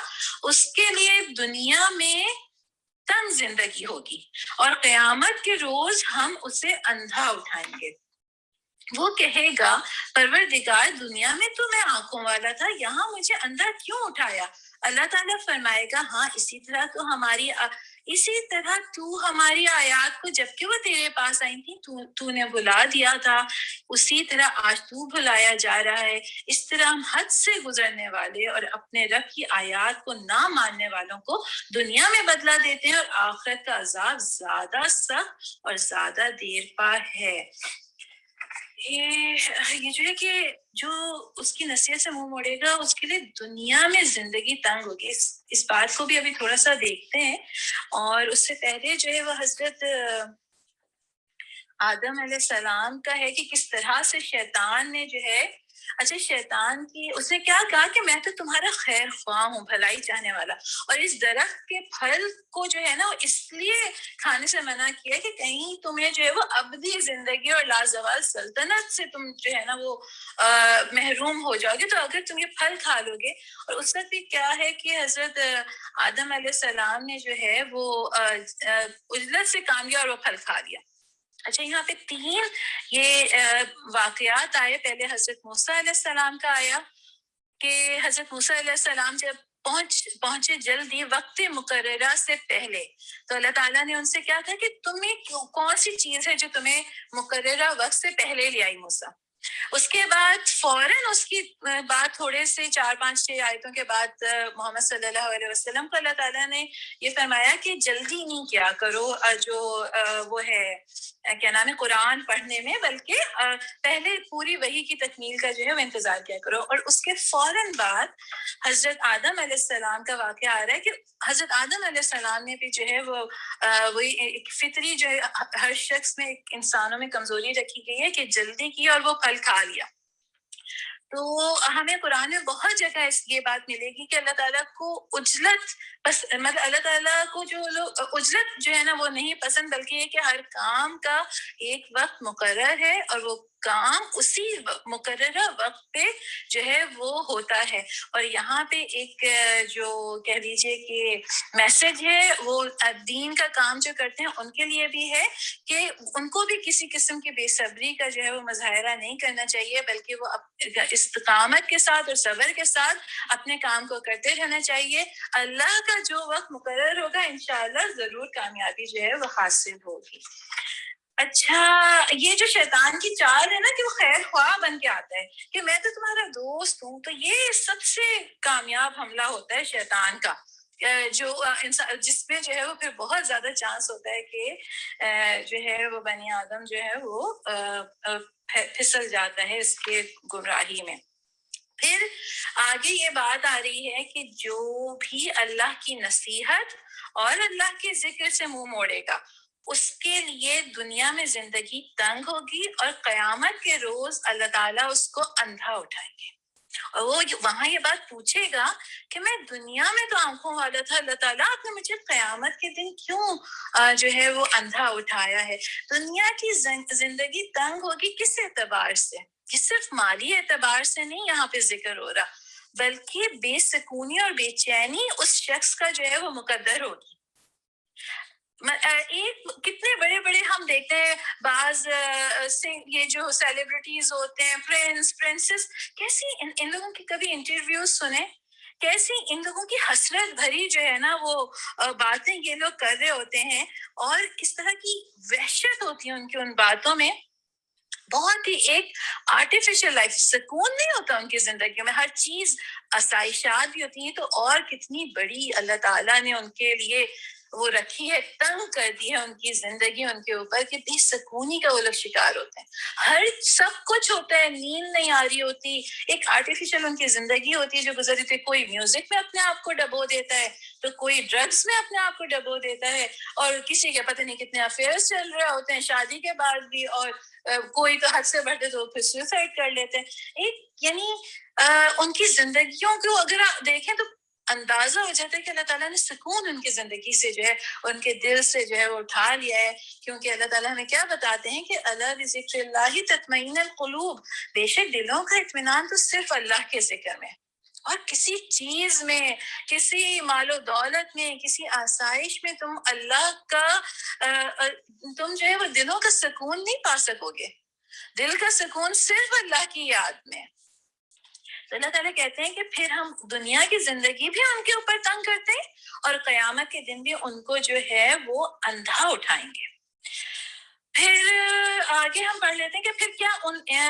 اس کے لیے دنیا میں تنگ زندگی ہوگی اور قیامت کے روز ہم اسے اندھا اٹھائیں گے. وہ کہے گا پروردگار دنیا میں تو میں آنکھوں والا تھا، یہاں مجھے اندھا کیوں اٹھایا؟ اللہ تعالیٰ فرمائے گا ہاں اسی طرح تو ہماری آیات کو جبکہ وہ تیرے پاس آئی تھی تو نے بھلا دیا تھا، اسی طرح آج تو بھلایا جا رہا ہے. اس طرح ہم حد سے گزرنے والے اور اپنے رب کی آیات کو نہ ماننے والوں کو دنیا میں بدلہ دیتے ہیں اور آخرت کا عذاب زیادہ سخت اور زیادہ دیر پا ہے. یہ جو ہے کہ جو اس کی نصیحت سے منہ موڑے گا اس کے لیے دنیا میں زندگی تنگ ہوگی. اس بات کو بھی ابھی تھوڑا سا دیکھتے ہیں. اور اس سے پہلے جو ہے وہ حضرت آدم علیہ السلام کا ہے کہ کس طرح سے شیطان نے جو ہے شیطان کی اس نے کیا کہا کہ میں تو تمہارا خیر خواہ ہوں، بھلائی چاہنے والا، اور اس درخت کے پھل کو جو ہے نا اس لیے کھانے سے منع کیا کہ کہیں تمہیں جو ہے وہ ابدی زندگی اور لازوال سلطنت سے تم جو ہے نا وہ محروم ہو جاؤ گے. تو اگر تم یہ پھل کھا لو گے، اور اس وقت بھی کیا ہے کہ حضرت آدم علیہ السلام نے جو ہے وہ اجلت سے کام لیا اور وہ پھل کھا لیا. اچھا یہاں پہ 3 یہ واقعات آئے. پہلے حضرت موسیٰ علیہ السلام کا آیا کہ حضرت موسیٰ علیہ السلام جب پہنچے جلدی وقت مقررہ سے پہلے، تو اللہ تعالیٰ نے ان سے کیا کہا کہ تمہیں کون سی چیز ہے جو تمہیں مقررہ وقت سے پہلے لے آئی موسیٰ. اس کے بعد فوراً اس کی بات تھوڑے سے 4-5-6 آیتوں کے بعد محمد صلی اللہ علیہ وسلم کو اللہ تعالیٰ نے یہ فرمایا کہ جلدی نہیں کیا کرو جو وہ ہے کیا نام ہے قرآن پڑھنے میں، بلکہ پہلے پوری وحی کی تکمیل کا جو ہے وہ انتظار کیا کرو. اور اس کے فوراً بعد حضرت آدم علیہ السلام کا واقعہ آ رہا ہے کہ حضرت آدم علیہ السلام نے بھی جو ہے وہ وہی ایک فطری جو ہے ہر شخص میں انسانوں میں کمزوری رکھی گئی ہے کہ جلدی کی اور وہ پھل کھا لیا. تو ہمیں قرآن میں بہت جگہ یہ بات ملے گی کہ اللہ تعالیٰ کو عجلت مطلب اللہ تعالیٰ کو جو لوگ عجلت جو ہے نا وہ نہیں پسند، بلکہ یہ کہ ہر کام کا ایک وقت مقرر ہے اور وہ کام اسی مقررہ وقت پہ جو ہے وہ ہوتا ہے. اور یہاں پہ ایک جو کہہ لیجیے کہ میسج ہے وہ دین کا کام جو کرتے ہیں ان کے لیے بھی ہے کہ ان کو بھی کسی قسم کی بے صبری کا جو ہے وہ مظاہرہ نہیں کرنا چاہیے، بلکہ وہ استقامت کے ساتھ اور صبر کے ساتھ اپنے کام کو کرتے رہنا چاہیے. اللہ کا جو وقت مقرر ہوگا انشاءاللہ ضرور کامیابی جو ہے وہ حاصل ہوگی. اچھا یہ جو شیطان کی چال ہے نا کہ وہ خیر خواہ بن کے آتا ہے کہ میں تو تمہارا دوست ہوں، تو یہ سب سے کامیاب حملہ ہوتا ہے شیطان کا جو انسان جس میں جو ہے وہ پھر بہت زیادہ چانس ہوتا ہے کہ جو ہے وہ بنی آدم جو ہے وہ پھسل جاتا ہے اس کے گمراہی میں. پھر آگے یہ بات آ رہی ہے کہ جو بھی اللہ کی نصیحت اور اللہ کے ذکر سے منہ موڑے گا اس کے لیے دنیا میں زندگی تنگ ہوگی اور قیامت کے روز اللہ تعالیٰ اس کو اندھا اٹھائیں گے. اور وہ وہاں یہ بات پوچھے گا کہ میں دنیا میں تو آنکھوں والا تھا, اللہ تعالیٰ آپ نے مجھے قیامت کے دن کیوں جو ہے وہ اندھا اٹھایا ہے. دنیا کی زندگی تنگ ہوگی کس اعتبار سے؟ کہ صرف مالی اعتبار سے نہیں یہاں پہ ذکر ہو رہا, بلکہ بے سکونی اور بے چینی اس شخص کا جو ہے وہ مقدر ہوگی. ایک کتنے بڑے بڑے ہم دیکھتے ہیں بعض سے یہ جو سیلیبریٹیز ہوتے ہیں, پرنسس, کیسی ان لوگوں کی کبھی انٹرویوز سنیں, کیسی ان لوگوں کی حسرت بھری جو ہے نا وہ باتیں یہ لوگ کر رہے ہوتے ہیں, اور کس طرح کی وحشت ہوتی ہے ان کی ان باتوں میں. بہت ہی ایک آرٹیفیشل لائف, سکون نہیں ہوتا ان کی زندگی میں, ہر چیز آسائشات بھی ہوتی ہیں, تو اور کتنی بڑی اللہ تعالیٰ نے ان کے لیے وہ رکھی ہے, تنگ کر دی ہے ان کی زندگی ان کے اوپر, کہ بے سکونی کا وہ لوگ شکار ہوتے ہیں. ہر سب کچھ ہوتا ہے, نیند نہیں آ رہی ہوتی, ایک آرٹیفیشل ان کی زندگی ہوتی ہے جو گزر رہی تھی. کوئی میوزک میں اپنے آپ کو ڈبو دیتا ہے, تو کوئی ڈرگس میں اپنے آپ کو ڈبو دیتا ہے, اور کسی کے پتہ نہیں کتنے افیئرز چل رہے ہوتے ہیں شادی کے بعد بھی, اور کوئی تو حد سے بڑھتے تو پھر سوسائڈ کر لیتے ہیں. ایک یعنی ان کی زندگیوں کو اگر آپ دیکھیں تو اندازہ ہو جاتا ہے کہ اللہ تعالیٰ نے سکون ان کی زندگی سے جو ہے, ان کے دل سے جو ہے وہ اٹھا لیا ہے. کیونکہ اللہ تعالیٰ ہمیں کیا بتاتے ہیں کہ اللہ بذکر اللہ تطمئن القلوب, بے شک دلوں کا اطمینان تو صرف اللہ کے ذکر میں, اور کسی چیز میں, کسی مال و دولت میں, کسی آسائش میں تم اللہ کا تم جو ہے وہ دلوں کا سکون نہیں پا سکو گے. دل کا سکون صرف اللہ کی یاد میں. تو اللہ تعالیٰ کہتے ہیں کہ پھر ہم دنیا کی زندگی بھی ان کے اوپر تنگ کرتے ہیں, اور قیامت کے دن بھی ان کو جو ہے وہ اندھا اٹھائیں گے. پھر آگے ہم پڑھ لیتے ہیں کہ پھر کیا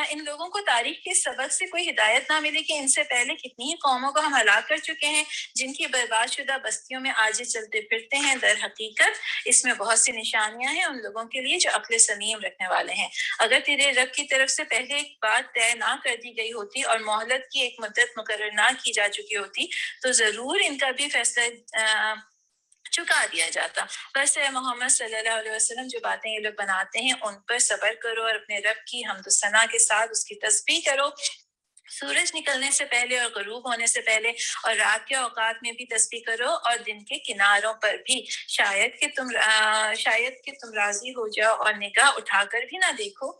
ان لوگوں کو تاریخ کے سبق سے کوئی ہدایت نہ ملی کہ ان سے پہلے کتنی ہی قوموں کو ہم ہلاک کر چکے ہیں جن کی برباد شدہ بستیوں میں آج چلتے پھرتے ہیں. در حقیقت اس میں بہت سی نشانیاں ہیں ان لوگوں کے لیے جو عقل سلیم رکھنے والے ہیں. اگر تیرے رب کی طرف سے پہلے ایک بات طے نہ کر دی گئی ہوتی اور مہلت کی ایک مدت مقرر نہ کی جا چکی ہوتی تو ضرور ان کا بھی فیصلہ چکا دیا جاتا. بس محمد صلی اللہ علیہ وسلم جو باتیں یہ لوگ بناتے ہیں ان پر صبر کرو, اور اپنے رب کی حمد و ثنا کے ساتھ اس کی تسبیح کرو. سورج نکلنے سے پہلے اور غروب ہونے سے پہلے اور رات کے اوقات میں بھی تسبیح کرو, اور دن کے کناروں پر بھی, شاید کہ تم راضی ہو جاؤ اور نگاہ اٹھا کر بھی نہ دیکھو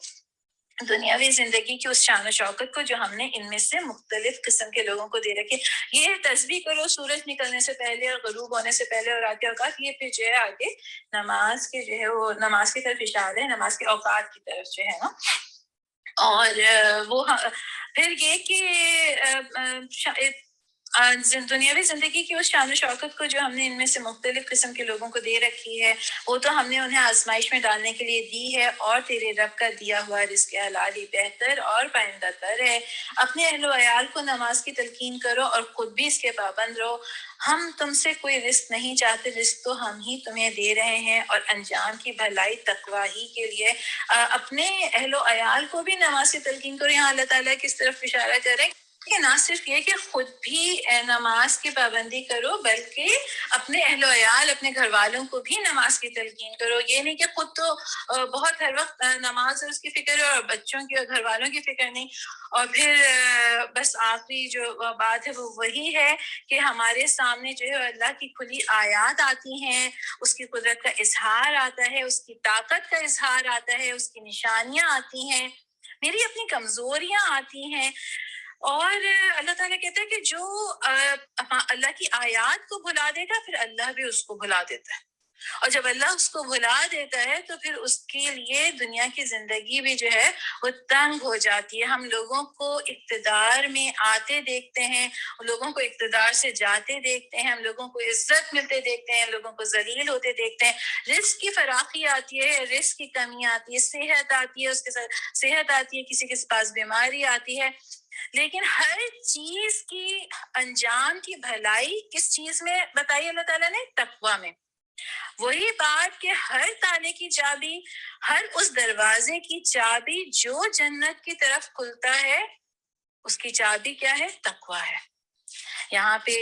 دنیاوی زندگی کی اس شان و شوکت کو جو ہم نے ان میں سے مختلف قسم کے لوگوں کو دے رکھے. یہ تسبیح کرو سورج نکلنے سے پہلے اور غروب ہونے سے پہلے اور رات کے اوقات, یہ پھر جو ہے آگے نماز کے جو ہے وہ نماز کی طرف اشارہ ہے, نماز کے اوقات کی طرف جو ہے نا. اور وہ پھر یہ کہ دنیاوی زندگی کی اس شان و شوکت کو جو ہم نے ان میں سے مختلف قسم کے لوگوں کو دے رکھی ہے وہ تو ہم نے انہیں آزمائش میں ڈالنے کے لیے دی ہے, اور تیرے رب کا دیا ہوا رزق حلال ہی بہتر اور پائندہ تر ہے. اپنے اہل و عیال کو نماز کی تلقین کرو اور خود بھی اس کے پابند رہو. ہم تم سے کوئی رزق نہیں چاہتے, رزق تو ہم ہی تمہیں دے رہے ہیں, اور انجام کی بھلائی تقوی ہی کے لیے. اپنے اہل و عیال کو بھی نماز کی تلقین کرو. یہاں اللہ تعالیٰ کس طرف اشارہ کریں کہ نہ صرف یہ کہ خود بھی نماز کی پابندی کرو, بلکہ اپنے اہل و عیال, اپنے گھر والوں کو بھی نماز کی تلقین کرو. یہ نہیں کہ خود تو بہت ہر وقت نماز اور اس کی فکر ہے, اور بچوں کی اور گھر والوں کی فکر نہیں. اور پھر بس آخری جو بات ہے وہ وہی ہے کہ ہمارے سامنے جو ہے اللہ کی کھلی آیات آتی ہیں, اس کی قدرت کا اظہار آتا ہے, اس کی طاقت کا اظہار آتا ہے, اس کی نشانیاں آتی ہیں, میری اپنی کمزوریاں آتی ہیں. اور اللہ تعالیٰ کہتا ہے کہ جو اللہ کی آیات کو بھلا دے گا پھر اللہ بھی اس کو بھلا دیتا ہے, اور جب اللہ اس کو بھلا دیتا ہے تو پھر اس کے لیے دنیا کی زندگی بھی جو ہے وہ تنگ ہو جاتی ہے. ہم لوگوں کو اقتدار میں آتے دیکھتے ہیں, لوگوں کو اقتدار سے جاتے دیکھتے ہیں, ہم لوگوں کو عزت ملتے دیکھتے ہیں, لوگوں کو ذلیل ہوتے دیکھتے ہیں. رزق کی فراخی آتی ہے, رزق کی کمی آتی ہے, صحت آتی ہے, اس کے ساتھ صحت آتی ہے, کسی کے پاس بیماری آتی ہے. لیکن ہر چیز کی انجام کی بھلائی کس چیز میں بتائی اللہ تعالیٰ نے؟ تقویٰ میں۔ وہی بات کہ ہر تالے کی چابی، ہر اس دروازے کی چابی جو جنت کی طرف کھلتا ہے، اس کی چابی کیا ہے؟ تقویٰ ہے۔ یہاں پہ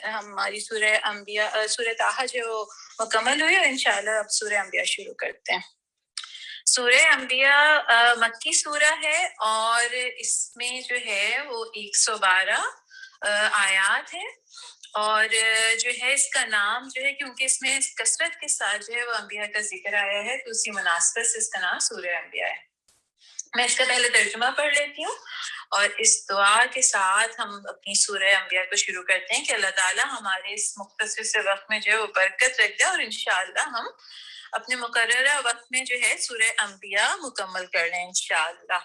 ہماری سورہ انبیاء، سورہ طٰہٰ جو مکمل ہوئی، اور انشاءاللہ اب سورہ انبیاء شروع کرتے ہیں۔ سورہ انبیاء مکی سورہ ہے، اور اس میں جو ہے وہ 112 آیات ہے، اور جو ہے اس کا نام جو ہے، کیونکہ اس میں کثرت کے ساتھ جو ہے وہ انبیاء کا ذکر آیا ہے، تو اسی مناسبت سے اس کا نام سورہ انبیاء ہے۔ میں اس کا پہلے ترجمہ پڑھ لیتی ہوں، اور اس دعا کے ساتھ ہم اپنی سورہ انبیاء کو شروع کرتے ہیں کہ اللہ تعالیٰ ہمارے اس مختصر سے وقت میں جو ہے وہ برکت رکھ دے، اور انشاءاللہ ہم اپنے مقررہ وقت میں جو ہے سورہ انبیاء مکمل کر لیں انشاءاللہ۔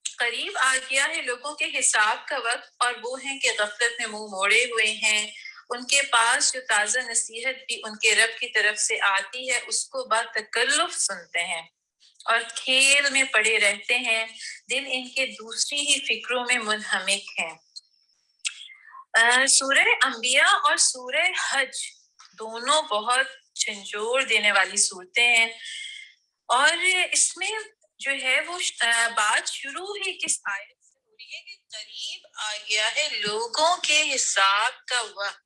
قریب آ گیا ہے لوگوں کے حساب کا وقت، اور وہ ہیں کہ غفلت میں منہ موڑے ہوئے ہیں۔ ان کے پاس جو تازہ نصیحت بھی ان کے رب کی طرف سے آتی ہے، اس کو با تکلف سنتے ہیں اور کھیل میں پڑے رہتے ہیں، دل ان کے دوسری ہی فکروں میں منہمک ہیں۔ سورہ انبیاء اور سورہ حج دونوں بہت جھنجھوڑ دینے والی صورتیں ہیں، اور اس میں جو ہے وہ بات شروع ہی کس آیت سے ہو رہی ہے کہ قریب آ گیا ہے لوگوں کے حساب کا وقت،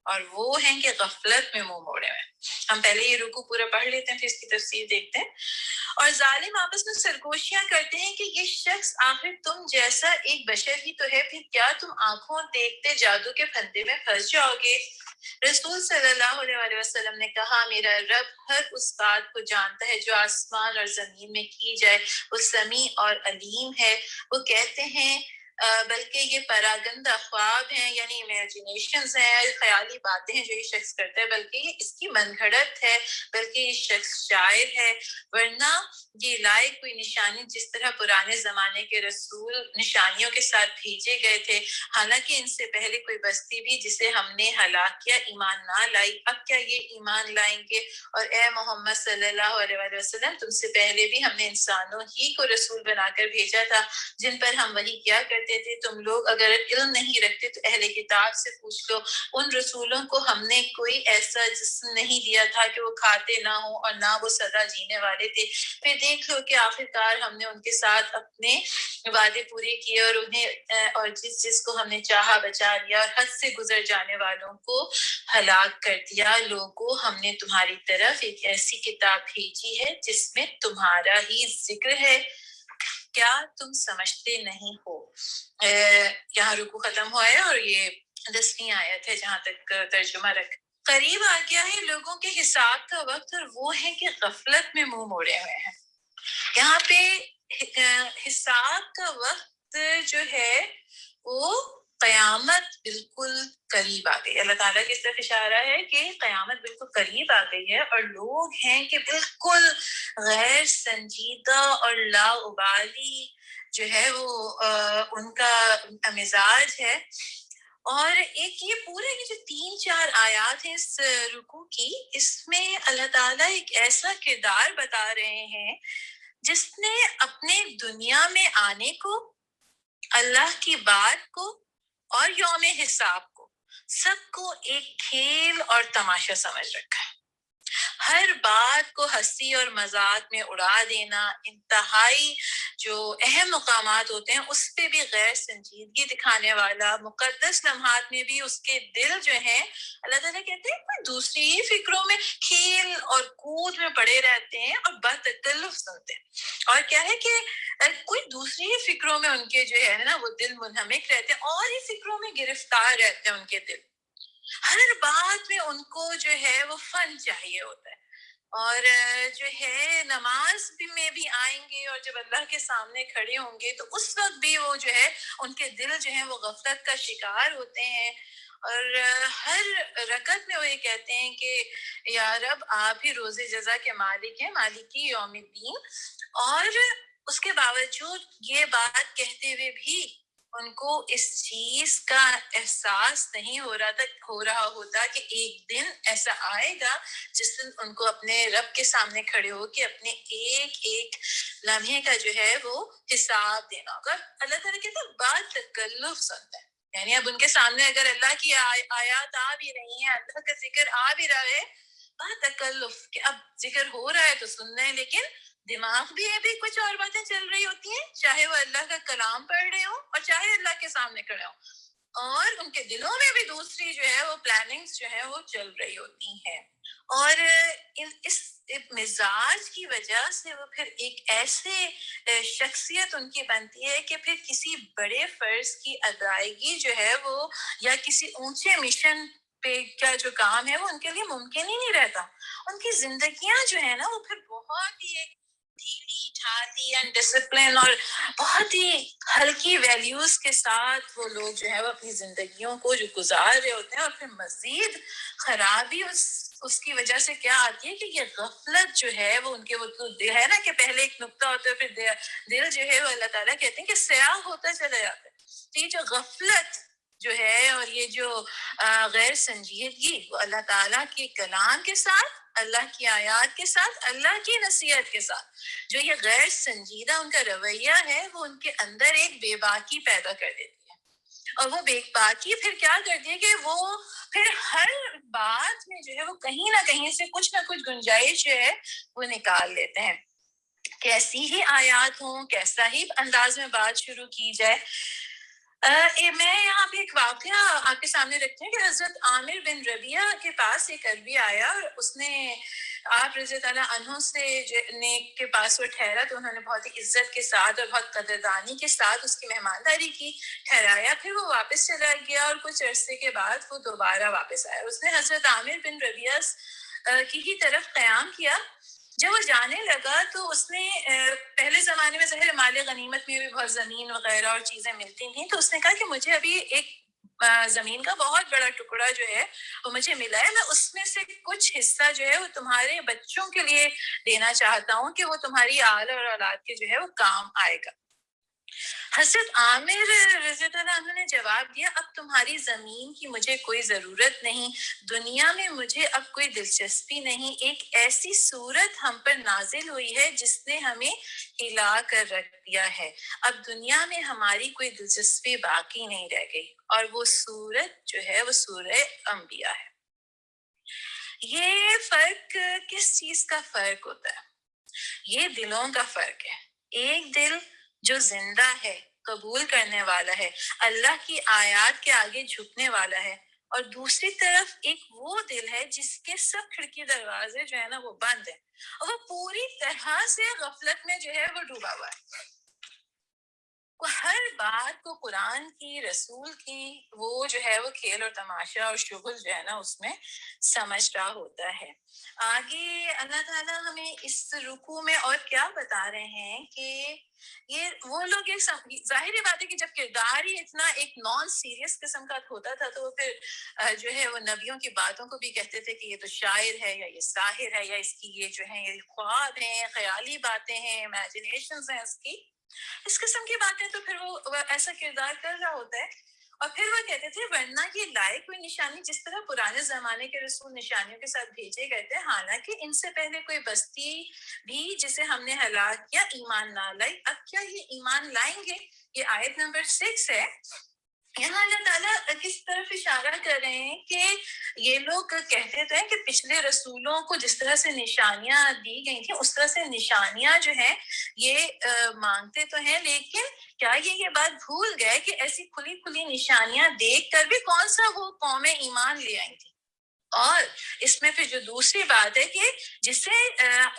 اور وہ ہیں کہ غفلت میں منہ موڑے ہوئے۔ ہم پہلے یہ رکوع پورا پڑھ لیتے ہیں، پھر اس کی تفسیر دیکھتے ہیں۔ اور ظالم آپس میں سرگوشیاں کرتے ہیں کہ یہ شخص آخر تم جیسا ایک بشر ہی تو ہے، پھر کیا تم آنکھوں دیکھتے جادو کے پھندے میں پھنس جاؤ گے؟ رسول صلی اللہ علیہ وسلم نے کہا، میرا رب ہر اس بات کو جانتا ہے جو آسمان اور زمین میں کی جائے، وہ سمیع اور علیم ہے۔ وہ کہتے ہیں بلکہ یہ پراگندہ خواب ہیں، یعنی امیجنیشنز ہیں، خیالی باتیں ہیں جو یہ شخص کرتا ہے، بلکہ یہ اس کی من گھڑت ہے، بلکہ یہ شخص شاعر ہے، ورنہ یہ لائے کوئی نشانی جس طرح پرانے زمانے کے رسول نشانیوں کے ساتھ بھیجے گئے تھے، حالانکہ ان سے پہلے کوئی بستی بھی جسے ہم نے ہلاک کیا ایمان نہ لائی، اب کیا یہ ایمان لائیں گے؟ اور اے محمد صلی اللہ علیہ وسلم، تم سے پہلے بھی ہم نے انسانوں ہی کو رسول بنا کر بھیجا تھا جن پر ہم وحی کیا کرتے تھے۔ تم لوگ اگر علم نہیں رکھتے تو اہل کتاب سے پوچھ لو، ان رسولوں کو ہم نے کوئی ایسا جسم نہیں دیا تھا کہ وہ کھاتے نہ ہوں اور نہ وہ سدا جینے والے تھے۔ پھر دیکھ لو کہ آخرکار ہم نے ان کے ساتھ اپنے وعدے پورے کیے، اور انہیں اور جس کو ہم نے چاہا بچا لیا، اور حد سے گزر جانے والوں کو ہلاک کر دیا۔ لوگوں، ہم نے تمہاری طرف ایک ایسی کتاب بھیجی ہے جس میں تمہارا ہی ذکر ہے، کیا تم سمجھتے نہیں ہو؟ یہاں رکوع ختم ہوا ہے، اور یہ 10ویں آیت ہے جہاں تک ترجمہ رکھ۔ قریب آ گیا ہے لوگوں کے حساب کا وقت، اور وہ ہے کہ غفلت میں منہ موڑے ہوئے ہیں۔ یہاں پہ حساب کا وقت جو ہے وہ قیامت بالکل قریب آ گئی۔ اللہ تعالیٰ کی طرف اشارہ ہے کہ قیامت بالکل قریب آ گئی ہے، اور لوگ ہیں کہ بالکل غیر سنجیدہ اور لاابالی جو ہے وہ ان کا مزاج ہے۔ اور ایک یہ پورے جو 3-4 آیات ہیں اس رکوع کی، اس میں اللہ تعالیٰ ایک ایسا کردار بتا رہے ہیں جس نے اپنے دنیا میں آنے کو، اللہ کی بات کو اور یوم حساب کو، سب کو ایک کھیل اور تماشا سمجھ رکھا ہے۔ ہر بات کو ہنسی اور مذاق میں اڑا دینا، انتہائی جو اہم مقامات ہوتے ہیں اس پہ بھی غیر سنجیدگی دکھانے والا، مقدس لمحات میں بھی اس کے دل جو ہیں، اللہ تعالیٰ کہتے ہیں کوئی دوسری ہی فکروں میں کھیل اور کود میں پڑے رہتے ہیں اور بتکلف سنتے ہیں۔ اور کیا ہے کہ کوئی دوسری ہی فکروں میں ان کے جو ہے نا وہ دل منہمک رہتے ہیں، اور ہی فکروں میں گرفتار رہتے ہیں ان کے دل۔ ہر بات میں ان کو جو ہے وہ فن چاہیے ہوتا ہے، اور جو ہے نماز میں بھی آئیں گے، اور جب اللہ کے سامنے کھڑے ہوں گے تو اس وقت بھی وہ جو ہے ان کے دل جو ہے وہ غفلت کا شکار ہوتے ہیں، اور ہر رکعت میں وہ یہ کہتے ہیں کہ یا رب آپ ہی روز جزا کے مالک ہیں، مالکی یوم الدین۔ اور اس کے باوجود یہ بات کہتے ہوئے بھی ان کو اس چیز کا احساس نہیں ہو رہا ہوتا کہ ایک دن ایسا آئے گا جس دن ان کو اپنے رب کے سامنے کھڑے ہو کے اپنے ایک ایک لمحے کا جو ہے وہ حساب دینا ہوگا. اللہ تعالیٰ کہتے ہیں بات تکلف سنتا ہے. یعنی اب ان کے سامنے اگر اللہ کی آیات آ بھی رہی ہیں, اللہ کا ذکر آ بھی رہا ہے, بات تکلف کہ اب ذکر ہو رہا ہے تو سننا ہے, لیکن دماغ بھی ابھی کچھ اور باتیں چل رہی ہوتی ہیں, چاہے وہ اللہ کا کلام پڑھ رہے ہوں اور چاہے اللہ کے سامنے کھڑے ہوں, اور ان کے دلوں میں بھی دوسری جو ہے وہ پلاننگز جو ہے وہ چل رہی ہوتی ہیں. اور اس مزاج کی وجہ سے وہ پھر ایک ایسے شخصیت ان کی بنتی ہے کہ پھر کسی بڑے فرض کی ادائیگی جو ہے وہ یا کسی اونچے مشن پہ کا جو کام ہے وہ ان کے لیے ممکن ہی نہیں رہتا. ان کی زندگیاں جو ہے نا وہ پھر بہت ہی ایک ڈھیلی ڈھالی اینڈ ڈسپلن اور بہت ہی ہلکی ویلیوز کے ساتھ وہ لوگ جو ہے وہ اپنی زندگیوں کو جو گزار رہے ہوتے ہیں. اور پھر مزید خرابی اس کی وجہ سے کیا آتی ہے کہ یہ غفلت جو ہے وہ ان کے وہ دل ہے نا کہ پہلے ایک نقطہ ہوتا ہے, پھر دل جو ہے وہ اللہ تعالیٰ کہتے ہیں کہ سیاہ ہوتا چلا جاتا ہے. تو یہ جو غفلت جو ہے اور یہ جو غیر سنجیدگی وہ اللہ تعالیٰ کے کلام کے ساتھ, اللہ کی آیات کے ساتھ, اللہ کی نصیحت کے ساتھ جو یہ غیر سنجیدہ ان کا رویہ ہے وہ ان کے اندر ایک بے باکی پیدا کر دیتی ہے. اور وہ بے باکی پھر کیا کرتی ہے کہ وہ پھر ہر بات میں جو ہے وہ کہیں نہ کہیں سے کچھ نہ کچھ گنجائش جو ہے وہ نکال لیتے ہیں. کیسی ہی آیات ہوں, کیسا ہی انداز میں بات شروع کی جائے. میں یہاں پہ ایک واقعہ آپ کے سامنے رکھتی ہوں کہ حضرت عامر بن ربیعہ کے پاس ایک عربی آیا اور اس نے آپ رضی اللہ عنہ سے کے پاس وہ ٹھہرا تو انہوں نے بہت ہی عزت کے ساتھ اور بہت قدردانی کے ساتھ اس کی مہمانداری کی, ٹھہرایا. پھر وہ واپس چلا گیا اور کچھ عرصے کے بعد وہ دوبارہ واپس آیا. اس نے حضرت عامر بن ربیعہ کی ہی طرف قیام کیا. جب وہ جانے لگا تو اس نے پہلے زمانے میں ظاہر مال غنیمت میں بھی بہت زمین وغیرہ اور چیزیں ملتی تھیں, تو اس نے کہا کہ مجھے ابھی ایک زمین کا بہت بڑا ٹکڑا جو ہے وہ مجھے ملا ہے, میں اس میں سے کچھ حصہ جو ہے وہ تمہارے بچوں کے لیے دینا چاہتا ہوں کہ وہ تمہاری آل اور اولاد کے جو ہے وہ کام آئے گا. حضرت عامر رضی اللہ عنہ نے جواب دیا, اب تمہاری زمین کی مجھے کوئی ضرورت نہیں, دنیا میں مجھے اب کوئی دلچسپی نہیں. ایک ایسی صورت ہم پر نازل ہوئی ہے جس نے ہمیں ہلا کر رکھ دیا ہے, اب دنیا میں ہماری کوئی دلچسپی باقی نہیں رہ گئی. اور وہ صورت جو ہے وہ سورہ انبیاء ہے. یہ فرق کس چیز کا فرق ہوتا ہے؟ یہ دلوں کا فرق ہے. ایک دل جو زندہ ہے, قبول کرنے والا ہے, اللہ کی آیات کے آگے جھکنے والا ہے, اور دوسری طرف ایک وہ دل ہے جس کے سب کھڑکی دروازے جو ہے نا وہ بند ہیں اور وہ پوری طرح سے غفلت میں جو ہے وہ ڈوبا ہوا ہے. وہ ہر بات کو قرآن کی, رسول کی وہ جو ہے وہ کھیل اور تماشا اور شغل جو ہے نا اس میں سمجھ رہا ہوتا ہے. آگے اللہ تعالیٰ ہمیں اس رکوع میں اور کیا بتا رہے ہیں کہ یہ وہ لوگ ظاہری بات ہے کہ جب کردار ہی اتنا ایک نان سیریس قسم کا ہوتا تھا تو وہ پھر جو ہے وہ نبیوں کی باتوں کو بھی کہتے تھے کہ یہ تو شاعر ہے یا یہ ساحر ہے یا اس کی یہ جو ہے یہ خواب ہیں, خیالی باتیں ہیں, امیجنیشنز ہیں اس قسم کی باتیں. تو پھر وہ ایسا کردار کر رہا ہوتا ہے. اور پھر وہ کہتے تھے ورنہ یہ لائے کوئی نشانی, جس طرح پرانے زمانے کے رسول نشانیوں کے ساتھ بھیجے گئے تھے, حالانکہ ان سے پہلے کوئی بستی بھی جسے ہم نے ہلاک کیا ایمان نہ لائی. اب کیا یہ ایمان لائیں گے؟ یہ آیت نمبر 6 ہے. یہاں اللہ تعالیٰ کس طرف اشارہ کر رہے ہیں کہ یہ لوگ کہتے تھے کہ پچھلے رسولوں کو جس طرح سے نشانیاں دی گئی تھیں اس طرح سے نشانیاں جو ہیں یہ مانگتے تو ہیں, لیکن کیا یہ بات بھول گئے کہ ایسی کھلی کھلی نشانیاں دیکھ کر بھی کون سا وہ قومیں ایمان لے آئی تھی. اور اس میں پھر جو دوسری بات ہے کہ جسے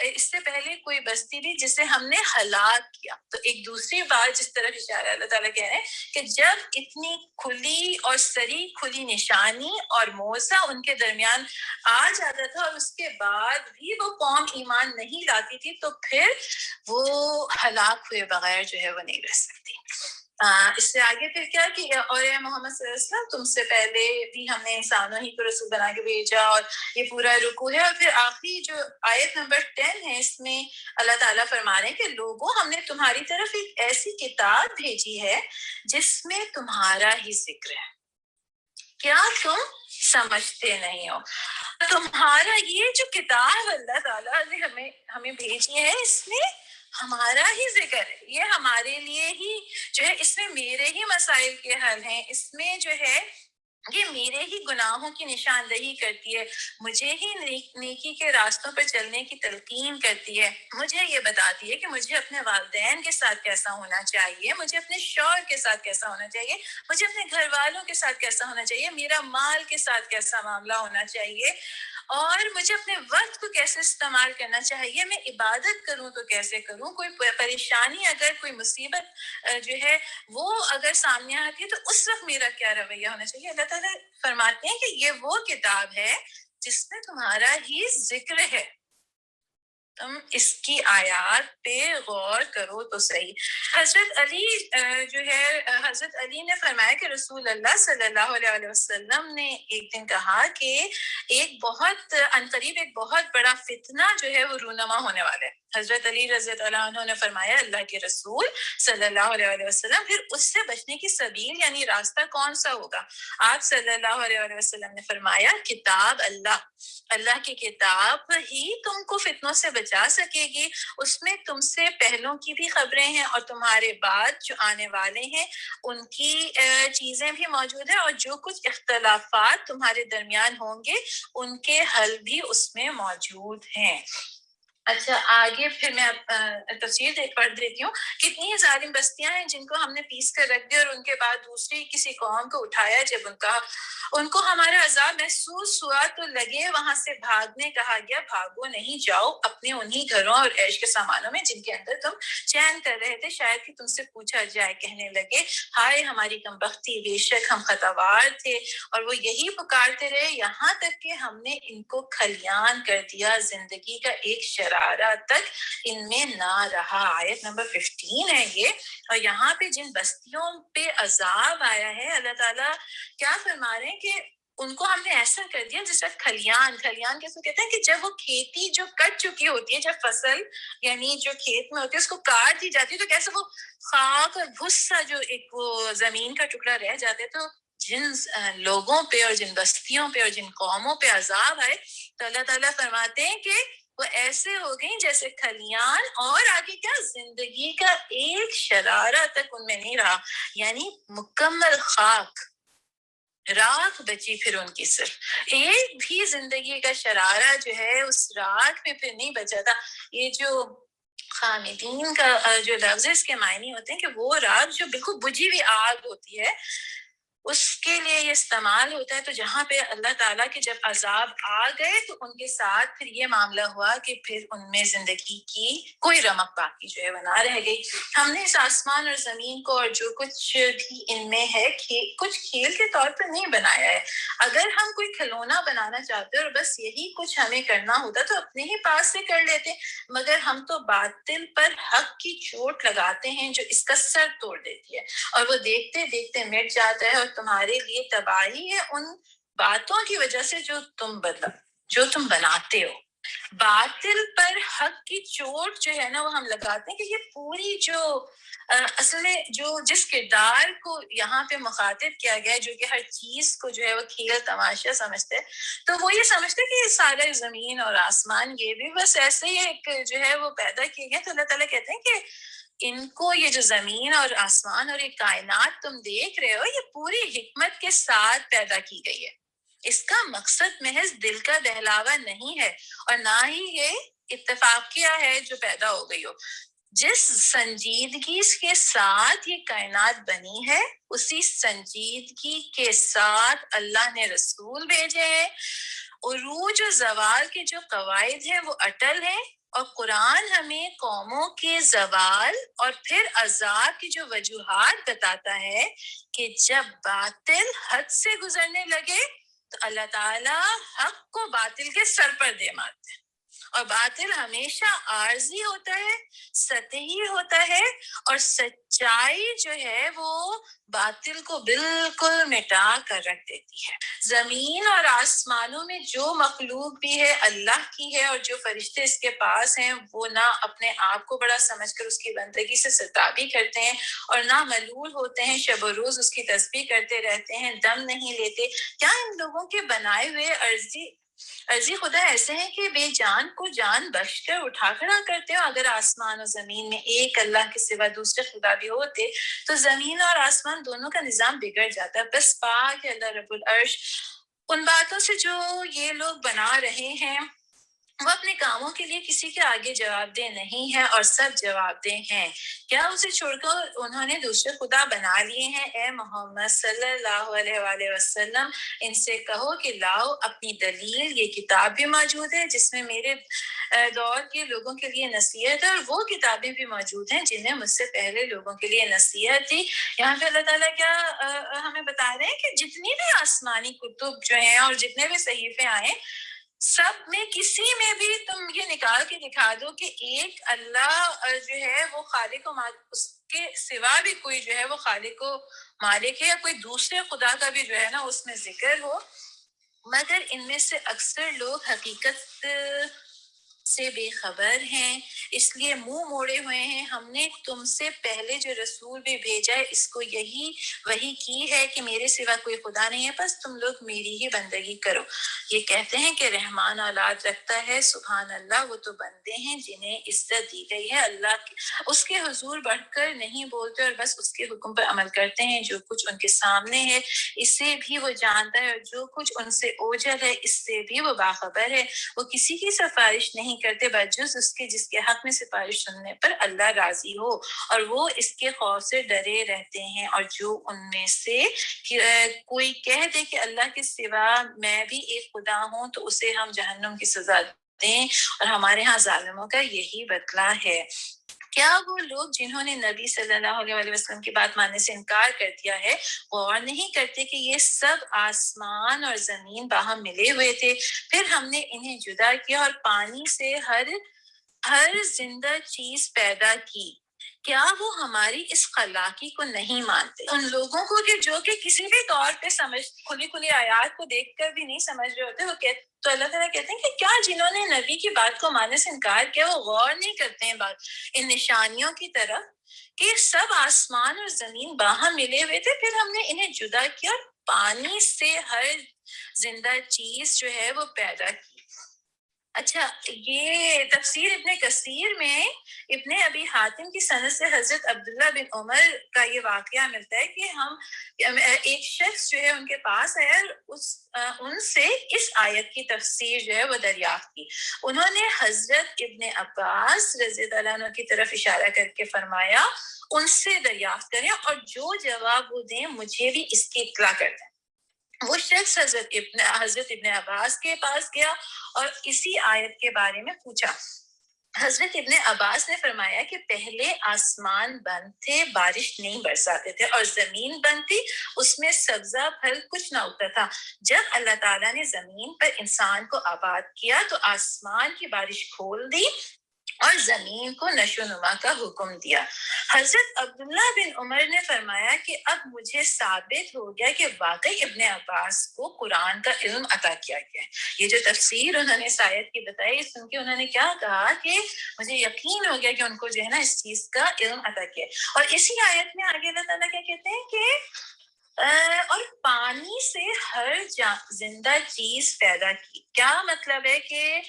اس سے پہلے کوئی بستی بھی جسے ہم نے ہلاک کیا. تو ایک دوسری بات جس طرف اشارہ اللہ تعالیٰ کہہ رہے ہیں کہ جب اتنی کھلی اور سری کھلی نشانی اور موعظہ ان کے درمیان آ جاتا تھا اور اس کے بعد بھی وہ قوم ایمان نہیں لاتی تھی, تو پھر وہ ہلاک ہوئے بغیر جو ہے وہ نہیں رہ سکتی. اس سے آگے پھر کیا کہ اور اے محمد صلی اللہ علیہ وسلم تم سے پہلے بھی ہم نے انسانوں ہی کو رسول بنا کے بھیجا، اور یہ پورا رکوع ہے۔ اور پھر آخری جو آیت نمبر 10 ہے، اس میں اللہ تعالیٰ فرما رہے ہیں کہ لوگوں ہم نے تمہاری طرف ایک ایسی کتاب بھیجی ہے جس میں تمہارا ہی ذکر ہے، کیا تم سمجھتے نہیں ہو؟ تمہارا یہ جو کتاب اللہ تعالیٰ نے ہمیں بھیجی ہے، اس میں ہمارا ہی ذکر ہے، یہ ہمارے لیے ہی جو ہے، اس میں میرے ہی مسائل کے حل ہیں، اس میں جو ہے یہ میرے ہی گناہوں کی نشاندہی کرتی ہے، مجھے ہی نیکی کے راستوں پر چلنے کی تلقین کرتی ہے، مجھے یہ بتاتی ہے کہ مجھے اپنے والدین کے ساتھ کیسا ہونا چاہیے، مجھے اپنے شوہر کے ساتھ کیسا ہونا چاہیے، مجھے اپنے گھر والوں کے ساتھ کیسا ہونا چاہیے، میرا مال کے ساتھ کیسا معاملہ ہونا چاہیے، اور مجھے اپنے وقت کو کیسے استعمال کرنا چاہیے، میں عبادت کروں تو کیسے کروں، کوئی پریشانی اگر کوئی مصیبت جو ہے وہ اگر سامنے آتی ہے تو اس وقت میرا کیا رویہ ہونا چاہیے۔ اللہ تعالیٰ فرماتے ہیں کہ یہ وہ کتاب ہے جس میں تمہارا ہی ذکر ہے، تم اس کی آیات پہ غور کرو تو صحیح۔ حضرت علی جو ہے، حضرت علی نے فرمایا کہ رسول اللہ صلی اللہ علیہ وسلم نے ایک دن کہا کہ ایک بہت عنقریب ایک بہت بڑا فتنہ جو ہے وہ رونما ہونے والا ہے۔ حضرت علی رضی اللہ عنہ نے فرمایا اللہ کے رسول صلی اللہ علیہ وسلم، پھر اس سے بچنے کی سبیل یعنی راستہ کون سا ہوگا؟ آپ صلی اللہ علیہ وسلم نے فرمایا کتاب اللہ کی کتاب ہی تم کو فتنوں سے بچا سکے گی، اس میں تم سے پہلوں کی بھی خبریں ہیں اور تمہارے بعد جو آنے والے ہیں ان کی چیزیں بھی موجود ہیں، اور جو کچھ اختلافات تمہارے درمیان ہوں گے ان کے حل بھی اس میں موجود ہیں۔ اچھا آگے پھر میں تفسیر پڑھ دیتی ہوں۔ کتنی ظالم بستیاں ہیں جن کو ہم نے پیس کر رکھ دیا اور ان کے بعد دوسری کسی قوم کو اٹھایا، جب ان کو ہمارا عذاب محسوس ہوا تو لگے وہاں سے بھاگنے، کہا گیا بھاگو نہیں، جاؤ اپنے انہی گھروں اور عیش کے سامانوں میں جن کے اندر تم چین کر رہے تھے، شاید کہ تم سے پوچھا جائے۔ کہنے لگے ہائے ہماری کمبختی، بے شک ہم خطاوار تھے، اور وہ یہی پکارتے رہے یہاں تک کہ ہم نے ان کو کھلیان کر دیا، زندگی کا ایک شرارہ تک ان میں نہ رہا۔ آیت نمبر 15 ہے یہ، اور یہاں پہ جن بستیوں پہ عذاب آیا ہے اللہ تعالیٰ کیا فرما رہے ہیں کہ ان کو ہم نے ایسا کر دیا جس وقت کھلیان کیسے کہتے ہیں کہ جب وہ کھیتی جو کٹ چکی ہوتی ہے، جب فصل یعنی جو کھیت میں ہوتی ہے اس کو کاٹ دی جاتی ہے تو کیسے وہ خاک اور بھس سا جو ایک وہ زمین کا ٹکڑا رہ جاتا ہے، تو جن لوگوں پہ اور جن بستیوں پہ اور جن قوموں پہ عذاب آئے تو اللہ تعالیٰ فرماتے ہیں کہ وہ ایسے ہو گئی جیسے کھلیان، اور آگے کیا زندگی کا ایک شرارہ تک ان میں نہیں رہا، یعنی مکمل خاک راکھ بچی پھر ان کی، صرف ایک بھی زندگی کا شرارہ جو ہے اس راکھ میں پھر نہیں بچا تھا۔ یہ جو خامدین کا جو لفظ ہے اس کے معنی ہوتے ہیں کہ وہ راکھ جو بالکل بجھی ہوئی آگ ہوتی ہے اس کے لیے یہ استعمال ہوتا ہے۔ تو جہاں پہ اللہ تعالیٰ کے جب عذاب آ گئے تو ان کے ساتھ پھر یہ معاملہ ہوا کہ پھر ان میں زندگی کی کوئی رمق باقی جو ہے وہ نہ رہ گئی۔ ہم نے اس آسمان اور زمین کو اور جو کچھ بھی ان میں ہے کچھ کھیل کے طور پر نہیں بنایا ہے۔ اگر ہم کوئی کھلونا بنانا چاہتے اور بس یہی کچھ ہمیں کرنا ہوتا تو اپنے ہی پاس سے کر لیتے، مگر ہم تو باطل پر حق کی چوٹ لگاتے ہیں جو اس کا سر توڑ دیتی ہے، اور وہ دیکھتے دیکھتے مٹ جاتا ہے، اور تمہارے لیے تباہی ہے ان باتوں کی وجہ سے جو تم بناتے ہو۔ باطل پر حق کی چوٹ جو ہے نا وہ ہم لگاتے ہیں کہ یہ پوری جو اصل میں جس کردار کو یہاں پہ مخاطب کیا گیا ہے، جو کہ ہر چیز کو جو ہے وہ کھیل تماشا سمجھتے ہیں، تو وہ یہ سمجھتے کہ یہ سارے زمین اور آسمان یہ بھی بس ایسے ہی ایک جو ہے وہ پیدا کیے گئے۔ تو اللہ تعالیٰ کہتے ہیں کہ ان کو یہ جو زمین اور آسمان اور یہ کائنات تم دیکھ رہے ہو یہ پوری حکمت کے ساتھ پیدا کی گئی ہے، اس کا مقصد محض دل کا بہلاوا نہیں ہے، اور نہ ہی یہ اتفاقیہ ہے جو پیدا ہو گئی ہو۔ جس سنجیدگی کے ساتھ یہ کائنات بنی ہے اسی سنجیدگی کے ساتھ اللہ نے رسول بھیجے ہیں۔ عروج و زوال کے جو قواعد ہیں وہ اٹل ہیں، اور قرآن ہمیں قوموں کے زوال اور پھر عذاب کی جو وجوہات بتاتا ہے کہ جب باطل حد سے گزرنے لگے تو اللہ تعالیٰ حق کو باطل کے سر پر دے مارتے ہیں۔ اور باطل ہمیشہ عارضی ہوتا ہے، سطحی ہوتا ہے، اور سچائی جو ہے وہ باطل کو بالکل مٹا کر رکھ دیتی ہے۔ زمین اور آسمانوں میں جو مخلوق بھی ہے اللہ کی ہے، اور جو فرشتے اس کے پاس ہیں وہ نہ اپنے آپ کو بڑا سمجھ کر اس کی بندگی سے ستابی کرتے ہیں، اور نہ ملول ہوتے ہیں، شب و روز اس کی تسبیح کرتے رہتے ہیں، دم نہیں لیتے۔ کیا ان لوگوں کے بنائے ہوئے عرضی خدا ایسے ہیں کہ بے جان کو جان بخش کر اٹھا کھڑا کرتے ہو؟ اگر آسمان اور زمین میں ایک اللہ کے سوا دوسرے خدا بھی ہوتے تو زمین اور آسمان دونوں کا نظام بگڑ جاتا۔ بس پاک ہے اللہ رب العرش ان باتوں سے جو یہ لوگ بنا رہے ہیں۔ وہ اپنے کاموں کے لیے کسی کے آگے جواب دہ نہیں ہے، اور سب جواب دہ ہیں۔ کیا اسے چھوڑ کر انہوں نے دوسرے خدا بنا لیے ہیں؟ اے محمد صلی اللہ علیہ وآلہ وسلم ان سے کہو کہ لاؤ اپنی دلیل، یہ کتاب بھی موجود ہے جس میں میرے دور کے لوگوں کے لیے نصیحت ہے، اور وہ کتابیں بھی موجود ہیں جنہیں مجھ سے پہلے لوگوں کے لیے نصیحت تھی۔ یہاں پہ اللہ تعالیٰ کیا ہمیں بتا رہے ہیں کہ جتنی بھی آسمانی کتب جو ہیں اور جتنے بھی صحیفے آئے، سب میں کسی میں بھی تم یہ نکال کے دکھا دو کہ ایک اللہ جو ہے وہ خالق و اس کے سوا بھی کوئی جو ہے وہ خالق و مالک ہے، یا کوئی دوسرے خدا کا بھی جو ہے نا اس میں ذکر ہو، مگر ان میں سے اکثر لوگ حقیقت سے بے خبر ہیں، اس لیے منہ موڑے ہوئے ہیں۔ ہم نے تم سے پہلے جو رسول بھی بھیجا ہے اس کو یہی وحی کی ہے کہ میرے سوا کوئی خدا نہیں ہے، بس تم لوگ میری ہی بندگی کرو۔ یہ کہتے ہیں کہ رحمان اولاد رکھتا ہے، سبحان اللہ، وہ تو بندے ہیں جنہیں عزت دی گئی ہے۔ اللہ اس کے حضور بڑھ کر نہیں بولتے، اور بس اس کے حکم پر عمل کرتے ہیں۔ جو کچھ ان کے سامنے ہے اسے بھی وہ جانتا ہے، اور جو کچھ ان سے اوجھل ہے اس سے بھی وہ باخبر ہے۔ وہ کسی کی سفارش نہیں کرتے بجز اس کے جس کے حق میں سفارش سننے پر اللہ راضی ہو، اور وہ اس کے خوف سے ڈرے رہتے ہیں۔ اور جو ان میں سے کوئی کہہ دے کہ اللہ کے سوا میں بھی ایک خدا ہوں تو اسے ہم جہنم کی سزا دیں، اور ہمارے ہاں ظالموں کا یہی بدلہ ہے۔ کیا وہ لوگ جنہوں نے نبی صلی اللہ علیہ وسلم کی بات ماننے سے انکار کر دیا ہے غور نہیں کرتے کہ یہ سب آسمان اور زمین باہم ملے ہوئے تھے، پھر ہم نے انہیں جدا کیا اور پانی سے ہر زندہ چیز پیدا کی؟ کیا وہ ہماری اس خلاقی کو نہیں مانتے؟ ان لوگوں کو کہ جو کہ کسی بھی طور پہ کھلی آیات کو دیکھ کر بھی نہیں سمجھ رہے ہوتے، وہ تو اللہ تعالیٰ کہتے ہیں کہ کیا جنہوں نے نبی کی بات کو ماننے سے انکار کیا وہ غور نہیں کرتے ہیں ان نشانیوں کی طرف کہ سب آسمان اور زمین باہم ملے ہوئے تھے، پھر ہم نے انہیں جدا کیا اور پانی سے ہر زندہ چیز جو ہے وہ پیدا کی۔ اچھا، یہ تفسیر ابن کثیر میں ابن ابی حاتم کی سند سے حضرت عبداللہ بن عمر کا یہ واقعہ ملتا ہے کہ ایک شخص جو ہے ان کے پاس آیا اور ان سے اس آیت کی تفسیر جو ہے وہ دریافت کی۔ انہوں نے حضرت ابن عباس رضی اللہ عنہ کی طرف اشارہ کر کے فرمایا ان سے دریافت کریں اور جو جواب وہ دیں مجھے بھی اس کی اطلاع کر دیں۔ وہ شخص حضرت ابن عباس کے پاس گیا اور اسی آیت کے بارے میں پوچھا۔ حضرت ابن عباس نے فرمایا کہ پہلے آسمان بند تھے، بارش نہیں برساتے تھے، اور زمین بند تھی، اس میں سبزہ پھل کچھ نہ اگتا تھا۔ جب اللہ تعالیٰ نے زمین پر انسان کو آباد کیا تو آسمان کی بارش کھول دی اور زمین کو نشو و نما کا حکم دیا۔ حضرت عبداللہ بن عمر نے فرمایا کہ اب مجھے ثابت ہو گیا کہ واقعی ابن عباس کو قرآن کا علم عطا کیا گیا ہے۔ یہ جو تفسیر انہوں نے اس آیت کی بتائی، سن کے انہوں نے کیا کہا کہ مجھے یقین ہو گیا کہ ان کو جو ہے نا اس چیز کا علم عطا کیا ہے۔ اور اسی آیت میں آگے اللہ تعالیٰ کیا کہتے ہیں کہ اور پانی سے ہر زندہ چیز پیدا کی۔ کیا مطلب ہے کہ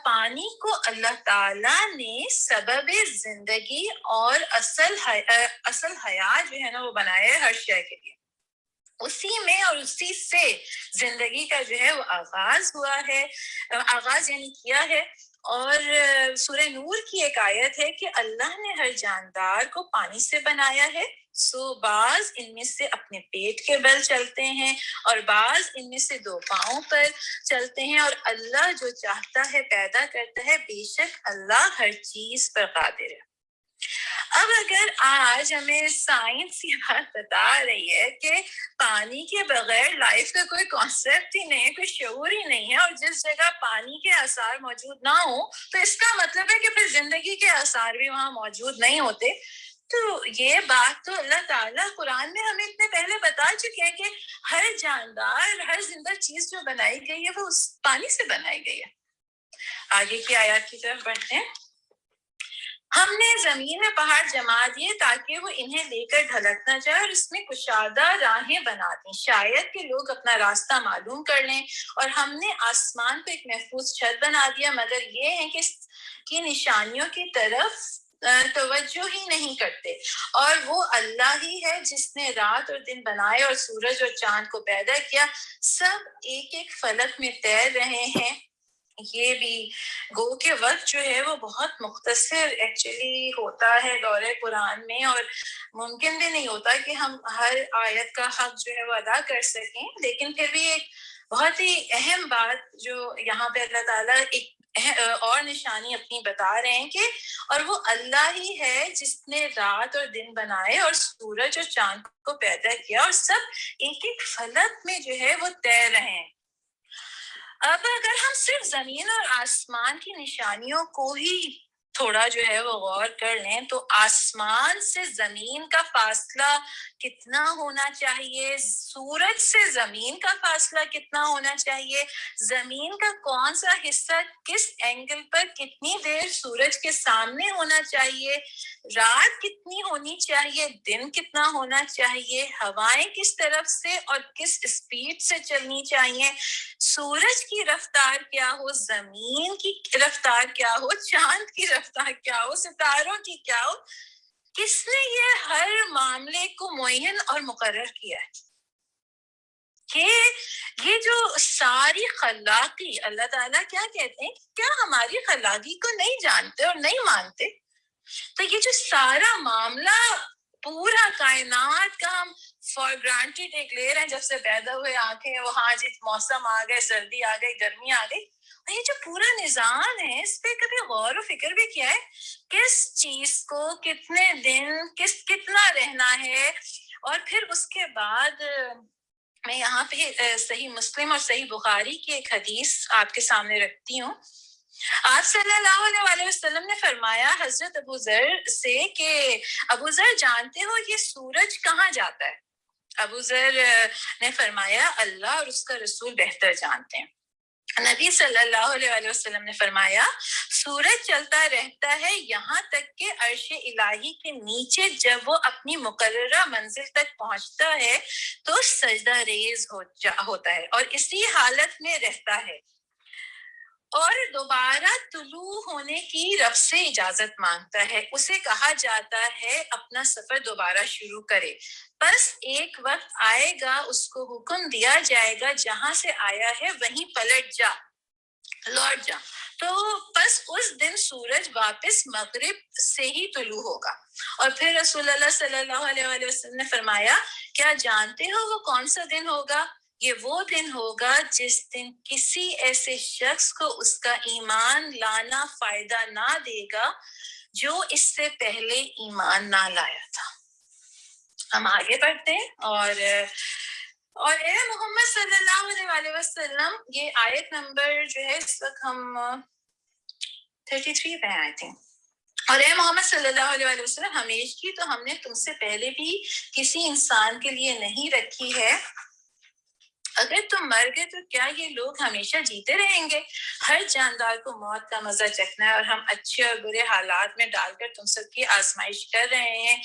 پانی کو اللہ تعالیٰ نے سبب زندگی اور اصل حیات جو ہے نا وہ بنایا ہے ہر شے کے لیے، اسی میں اور اسی سے زندگی کا جو ہے وہ آغاز ہوا ہے، آغاز یعنی کیا ہے۔ اور سورہ نور کی ایک آیت ہے کہ اللہ نے ہر جاندار کو پانی سے بنایا ہے، سو بعض ان میں سے اپنے پیٹ کے بل چلتے ہیں اور بعض ان میں سے دو پاؤں پر چلتے ہیں، اور اللہ جو چاہتا ہے پیدا کرتا ہے، بے شک اللہ ہر چیز پر قادر ہے۔ اب اگر آج ہمیں سائنس یہ بات بتا رہی ہے کہ پانی کے بغیر لائف کا کوئی کانسیپٹ ہی نہیں ہے، کوئی شعور ہی نہیں ہے، اور جس جگہ پانی کے آثار موجود نہ ہوں تو اس کا مطلب ہے کہ پھر زندگی کے آثار بھی وہاں موجود نہیں ہوتے. تو یہ بات تو اللہ تعالیٰ قرآن میں ہمیں اتنے پہلے بتا چکے ہیں کہ ہر جاندار، ہر زندہ چیز جو بنائی گئی ہے وہ اس پانی سے بنائی گئی ہے. آگے کی آیات کی طرف بڑھتے ہیں. ہم نے زمین میں پہاڑ جما دیے تاکہ وہ انہیں لے کر ڈھلک نہ جائے اور اس میں کشادہ راہیں بنا دیں، شاید کہ لوگ اپنا راستہ معلوم کر لیں. اور ہم نے آسمان کو ایک محفوظ چھت بنا دیا، مگر یہ ہے کہ اس کی نشانیوں کی طرف توجہ ہی نہیں کرتے. اور وہ اللہ ہی ہے جس نے رات اور دن بنائے اور سورج اور چاند کو پیدا کیا، سب ایک ایک فلک میں تیر رہے ہیں. یہ بھی گو کے وقت جو ہے وہ بہت مختصر ایکچولی ہوتا ہے دور قرآن میں، اور ممکن بھی نہیں ہوتا کہ ہم ہر آیت کا حق جو ہے وہ ادا کر سکیں. لیکن پھر بھی ایک بہت ہی اہم بات جو یہاں پہ اللہ تعالیٰ ایک اور نشانی اپنی بتا رہے ہیں کہ اور وہ اللہ ہی ہے جس نے رات اور دن بنائے اور سورج اور چاند کو پیدا کیا، اور سب ایک ایک فلک میں جو ہے وہ تیر رہے ہیں. اب اگر ہم صرف زمین اور آسمان کی نشانیوں کو ہی تھوڑا جو ہے وہ غور کر لیں تو آسمان سے زمین کا فاصلہ کتنا ہونا چاہیے، سورج سے زمین کا فاصلہ کتنا ہونا چاہیے، زمین کا کون سا حصہ کس اینگل پر کتنی دیر سورج کے سامنے ہونا چاہیے، رات کتنی ہونی چاہیے، دن کتنا ہونا چاہیے، ہوائیں کس طرف سے اور کس اسپیڈ سے چلنی چاہیے، سورج کی رفتار کیا ہو، زمین کی رفتار کیا ہو، چاند کی رفتار کیا ہو، ستاروں کی کیا ہو، کس نے یہ ہر معاملے کو معین اور مقرر کیا ہے. کہ یہ جو ساری خلاقی اللہ تعالیٰ کیا کہتے ہیں، کیا ہماری خلاقی کو نہیں جانتے اور نہیں مانتے؟ تو یہ جو سارا معاملہ پورا کائنات کا ہم فار گرانٹیڈ ایک لے رہے ہیں، جب سے پیدا ہوئے آنکھیں وہ ہاں جی موسم آ گئے، سردی آ گئی، گرمی آ گئی، اور یہ جو پورا نظام ہے اس پہ کبھی غور و فکر بھی کیا ہے کس چیز کو کتنے دن کتنا رہنا ہے. اور پھر اس کے بعد میں یہاں پہ صحیح مسلم اور صحیح بخاری کی ایک حدیث آپ کے سامنے رکھتی ہوں. آپ صلی اللہ علیہ وسلم نے فرمایا حضرت ابو ذر سے کہ ابو ذر جانتے ہو یہ سورج کہاں جاتا ہے؟ ابو ذر نے فرمایا اللہ اور اس کا رسول بہتر جانتے ہیں. نبی صلی اللہ علیہ وسلم نے فرمایا سورج چلتا رہتا ہے یہاں تک کہ عرش الہی کے نیچے جب وہ اپنی مقررہ منزل تک پہنچتا ہے تو سجدہ ریز ہوتا ہے اور اسی حالت میں رہتا ہے اور دوبارہ طلوع ہونے کی رب سے اجازت مانگتا ہے. اسے کہا جاتا ہے اپنا سفر دوبارہ شروع کرے. بس ایک وقت آئے گا اس کو حکم دیا جائے گا جہاں سے آیا ہے وہیں پلٹ جا، لوٹ جا. تو بس اس دن سورج واپس مغرب سے ہی طلوع ہوگا. اور پھر رسول اللہ صلی اللہ علیہ وسلم نے فرمایا کیا جانتے ہو وہ کون سا دن ہوگا؟ یہ وہ دن ہوگا جس دن کسی ایسے شخص کو اس کا ایمان لانا فائدہ نہ دے گا جو اس سے پہلے ایمان نہ لایا تھا. ہم آگے بڑھتے ہیں اور اے محمد صلی اللہ علیہ وسلم، یہ آیت نمبر جو ہے اس وقت ہم 33 پہ آئے تھے. اور اے محمد صلی اللہ علیہ وسلم ہمیشگی تو ہم نے تم سے پہلے بھی کسی انسان کے لیے نہیں رکھی ہے. اگر تم مر گئے تو کیا یہ لوگ ہمیشہ جیتے رہیں گے؟ ہر جاندار کو موت کا مزہ چکھنا ہے اور ہم اچھے اور برے حالات میں ڈال کر تم سب کی آزمائش کر رہے ہیں.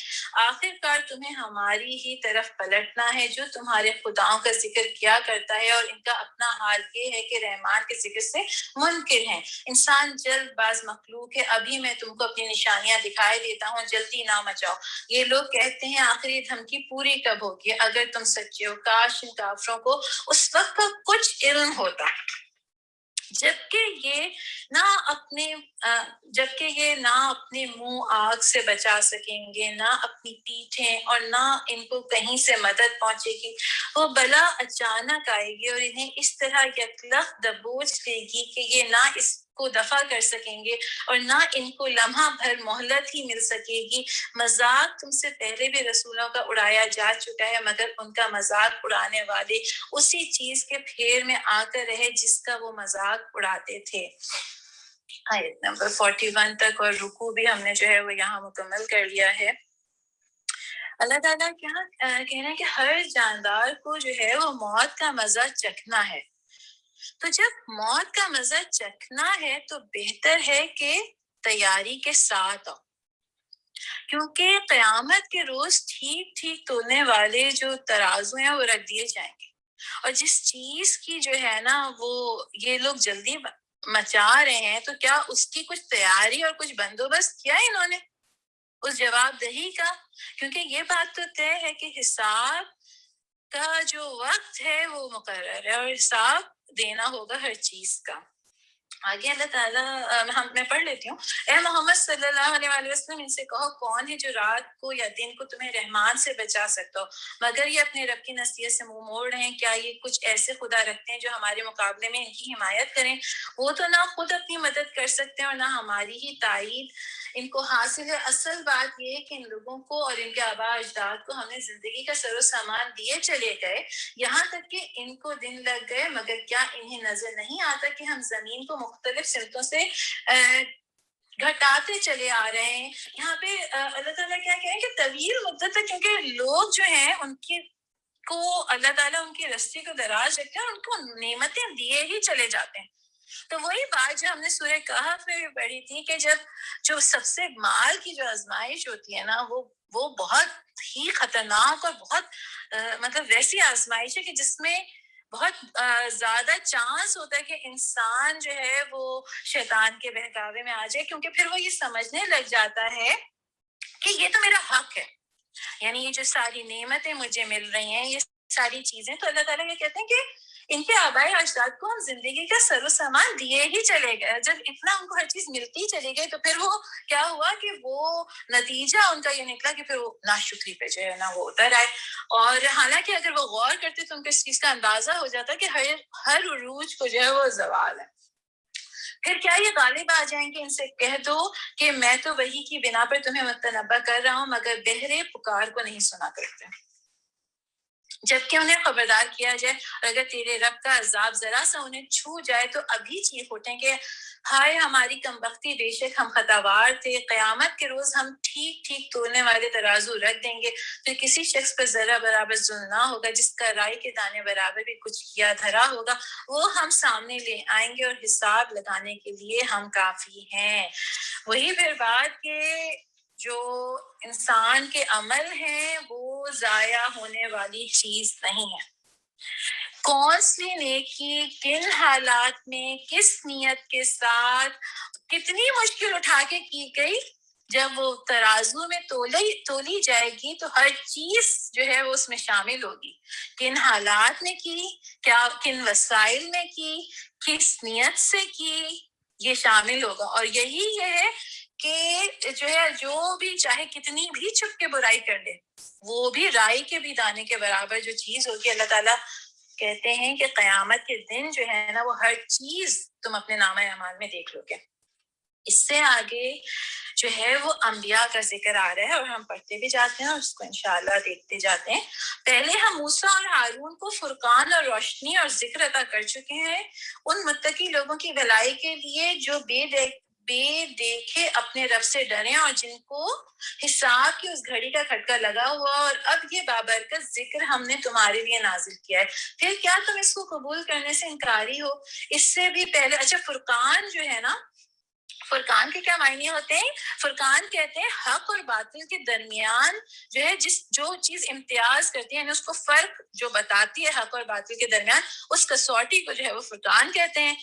آخر کار تمہیں ہماری ہی طرف پلٹنا ہے جو تمہارے خداؤں کا ذکر کیا کرتا ہے اور ان کا اپنا حال یہ ہے کہ رحمان کے ذکر سے منکر ہیں. انسان جلد باز مخلوق ہے، ابھی میں تم کو اپنی نشانیاں دکھائی دیتا ہوں، جلدی نہ مچاؤ. یہ لوگ کہتے ہیں آخر یہ دھمکی پوری کب ہوگی؟ اگر تم سچے ہو کاش ان کافروں کو اس وقت کا کچھ علم ہوتا جبکہ یہ نہ اپنے منہ آگ سے بچا سکیں گے، نہ اپنی پیٹھیں، اور نہ ان کو کہیں سے مدد پہنچے گی. وہ بلا اچانک آئے گی اور انہیں اس طرح یکلخت دبوچ لے گی کہ یہ نہ اس کو دفع کر سکیں گے اور نہ ان کو لمحہ بھر مہلت ہی مل سکے گی. مذاق تم سے پہلے بھی رسولوں کا اڑایا جا چکا ہے مگر ان کا مذاق اڑانے والے اسی چیز کے پھیر میں آ کر رہے جس کا وہ مذاق اڑاتے تھے. آیت نمبر 41 تک اور رکوع بھی ہم نے جو ہے وہ یہاں مکمل کر لیا ہے. اللہ تعالیٰ کیا کہہ رہے ہیں کہ ہر جاندار کو جو ہے وہ موت کا مزہ چکھنا ہے. تو جب موت کا مزہ چکھنا ہے تو بہتر ہے کہ تیاری کے ساتھ آؤ، کیونکہ قیامت کے روز ٹھیک ٹھیک تولنے والے جو ترازو ہیں وہ رکھ دیے جائیں گے. اور جس چیز کی جو ہے نا وہ یہ لوگ جلدی مچا رہے ہیں تو کیا اس کی کچھ تیاری اور کچھ بندوبست کیا انہوں نے اس جواب دہی کا؟ کیونکہ یہ بات تو طے ہے کہ حساب کا جو وقت ہے وہ مقرر ہے اور حساب دینا ہوگا ہر چیز کا. آگے اللہ تعالیٰ میں پڑھ لیتی ہوں. اے محمد صلی اللہ علیہ وآلہ وسلم ان سے کہو کون ہے جو رات کو یا دن کو تمہیں رحمان سے بچا سکتا ہو مگر یہ اپنے رب کی نصیحت سے منہ موڑ رہے ہیں. کیا یہ کچھ ایسے خدا رکھتے ہیں جو ہمارے مقابلے میں ان کی حمایت کریں؟ وہ تو نہ خود اپنی مدد کر سکتے ہیں اور نہ ہماری ہی تائید ان کو حاصل ہے. اصل بات یہ ہے کہ ان لوگوں کو اور ان کے آباء اجداد کو ہم نے زندگی کا سر و سامان دیے چلے گئے یہاں تک کہ ان کو دن لگ گئے مگر کیا انہیں نظر نہیں آتا کہ ہم زمین کو مختلف سمتوں سے گھٹاتے چلے آ رہے ہیں. یہاں پہ اللہ تعالیٰ کیا کہیں کہ طویل مدت تک کیونکہ لوگ جو ہیں ان کی کو اللہ تعالیٰ ان کی رستے کو دراز رکھتے ہیں اور ان کو نعمتیں دیے ہی چلے جاتے ہیں. تو وہی بات جو ہم نے سورہ کہف میں بھی پڑھی تھی کہ جب جو سب سے مال کی جو آزمائش ہوتی ہے نا وہ بہت ہی خطرناک اور بہت مطلب ویسی آزمائش ہے کہ جس میں بہت زیادہ چانس ہوتا ہے کہ انسان جو ہے وہ شیطان کے بہکاوے میں آ جائے کیونکہ پھر وہ یہ سمجھنے لگ جاتا ہے کہ یہ تو میرا حق ہے. یعنی یہ جو ساری نعمتیں مجھے مل رہی ہیں یہ ساری چیزیں تو اللہ تعالیٰ یہ کہتے ہیں کہ ان کے آباء اجداد کو ہم زندگی کا سر و سامان دیے ہی چلے گئے. جب اتنا ان کو ہر چیز ملتی چلی گئی تو پھر وہ کیا ہوا کہ وہ نتیجہ ان کا یہ نکلا کہ پھر وہ ناشکری پہ جو ہے نا وہ اتر آئے. اور حالانکہ اگر وہ غور کرتے تو ان کو اس چیز کا اندازہ ہو جاتا کہ ہر عروج کو جو ہے وہ زوال ہے. پھر کیا یہ غالب آ جائیں گے؟ ان سے کہہ دو کہ میں تو وحی کی بنا پر تمہیں متنبہ کر رہا ہوں مگر بہرے پکار کو نہیں سنا کرتے. جبکہ انہیں خبردار کیا جائے اور اگر تیرے رب کا عذاب ذرا سا انہیں چھو جائے تو ابھی چیخ اٹھیں کہ ہائے ہماری کمبختی، بے شک ہم خطاوار تھے. قیامت کے روز ہم ٹھیک ٹھیک تولنے والے ترازو رکھ دیں گے پھر کسی شخص پر ذرہ برابر ظلم نہ ہوگا جس کا رائے کے دانے برابر بھی کچھ کیا دھرا ہوگا وہ ہم سامنے لے آئیں گے اور حساب لگانے کے لیے ہم کافی ہیں. وہی پھر بات کہ جو انسان کے عمل ہیں وہ ضائع ہونے والی چیز نہیں ہے. کون سی نیکی کن حالات میں کس نیت کے ساتھ کتنی مشکل اٹھا کے کی گئی جب وہ ترازو میں تولی جائے گی تو ہر چیز جو ہے وہ اس میں شامل ہوگی. کن حالات میں کی، کیا کن وسائل میں کی، کس نیت سے کی، یہ شامل ہوگا. اور یہی یہ ہے کہ جو ہے جو بھی چاہے کتنی بھی چھپ کے برائی کر لے وہ بھی رائی کے بھی دانے کے برابر جو چیز ہوگی. اللہ تعالیٰ کہتے ہیں کہ قیامت کے دن جو ہے نا وہ ہر چیز تم اپنے نامہ اعمال میں دیکھ لو گے. اس سے آگے جو ہے وہ انبیاء کا ذکر آ رہا ہے اور ہم پڑھتے بھی جاتے ہیں اور اس کو انشاءاللہ دیکھتے جاتے ہیں. پہلے ہم موسیٰ اور ہارون کو فرقان اور روشنی اور ذکر عطا کر چکے ہیں ان متقی لوگوں کی بھلائی کے لیے جو بے دیکھے اپنے رب سے ڈریں اور جن کو حساب کی اس گھڑی کا کھٹکا لگا ہوا. اور اب یہ بابرکت ذکر ہم نے تمہارے لیے نازل کیا ہے پھر کیا تم اس کو قبول کرنے سے انکاری ہو؟ اس سے بھی پہلے اچھا فرقان جو ہے نا فرقان کے کیا معنی ہوتے ہیں؟ فرقان کہتے ہیں حق اور باطل کے درمیان جو ہے جو چیز امتیاز کرتی ہے یعنی اس کو فرق جو بتاتی ہے حق اور باطل کے درمیان اس کسوٹی کو جو ہے وہ فرقان کہتے ہیں.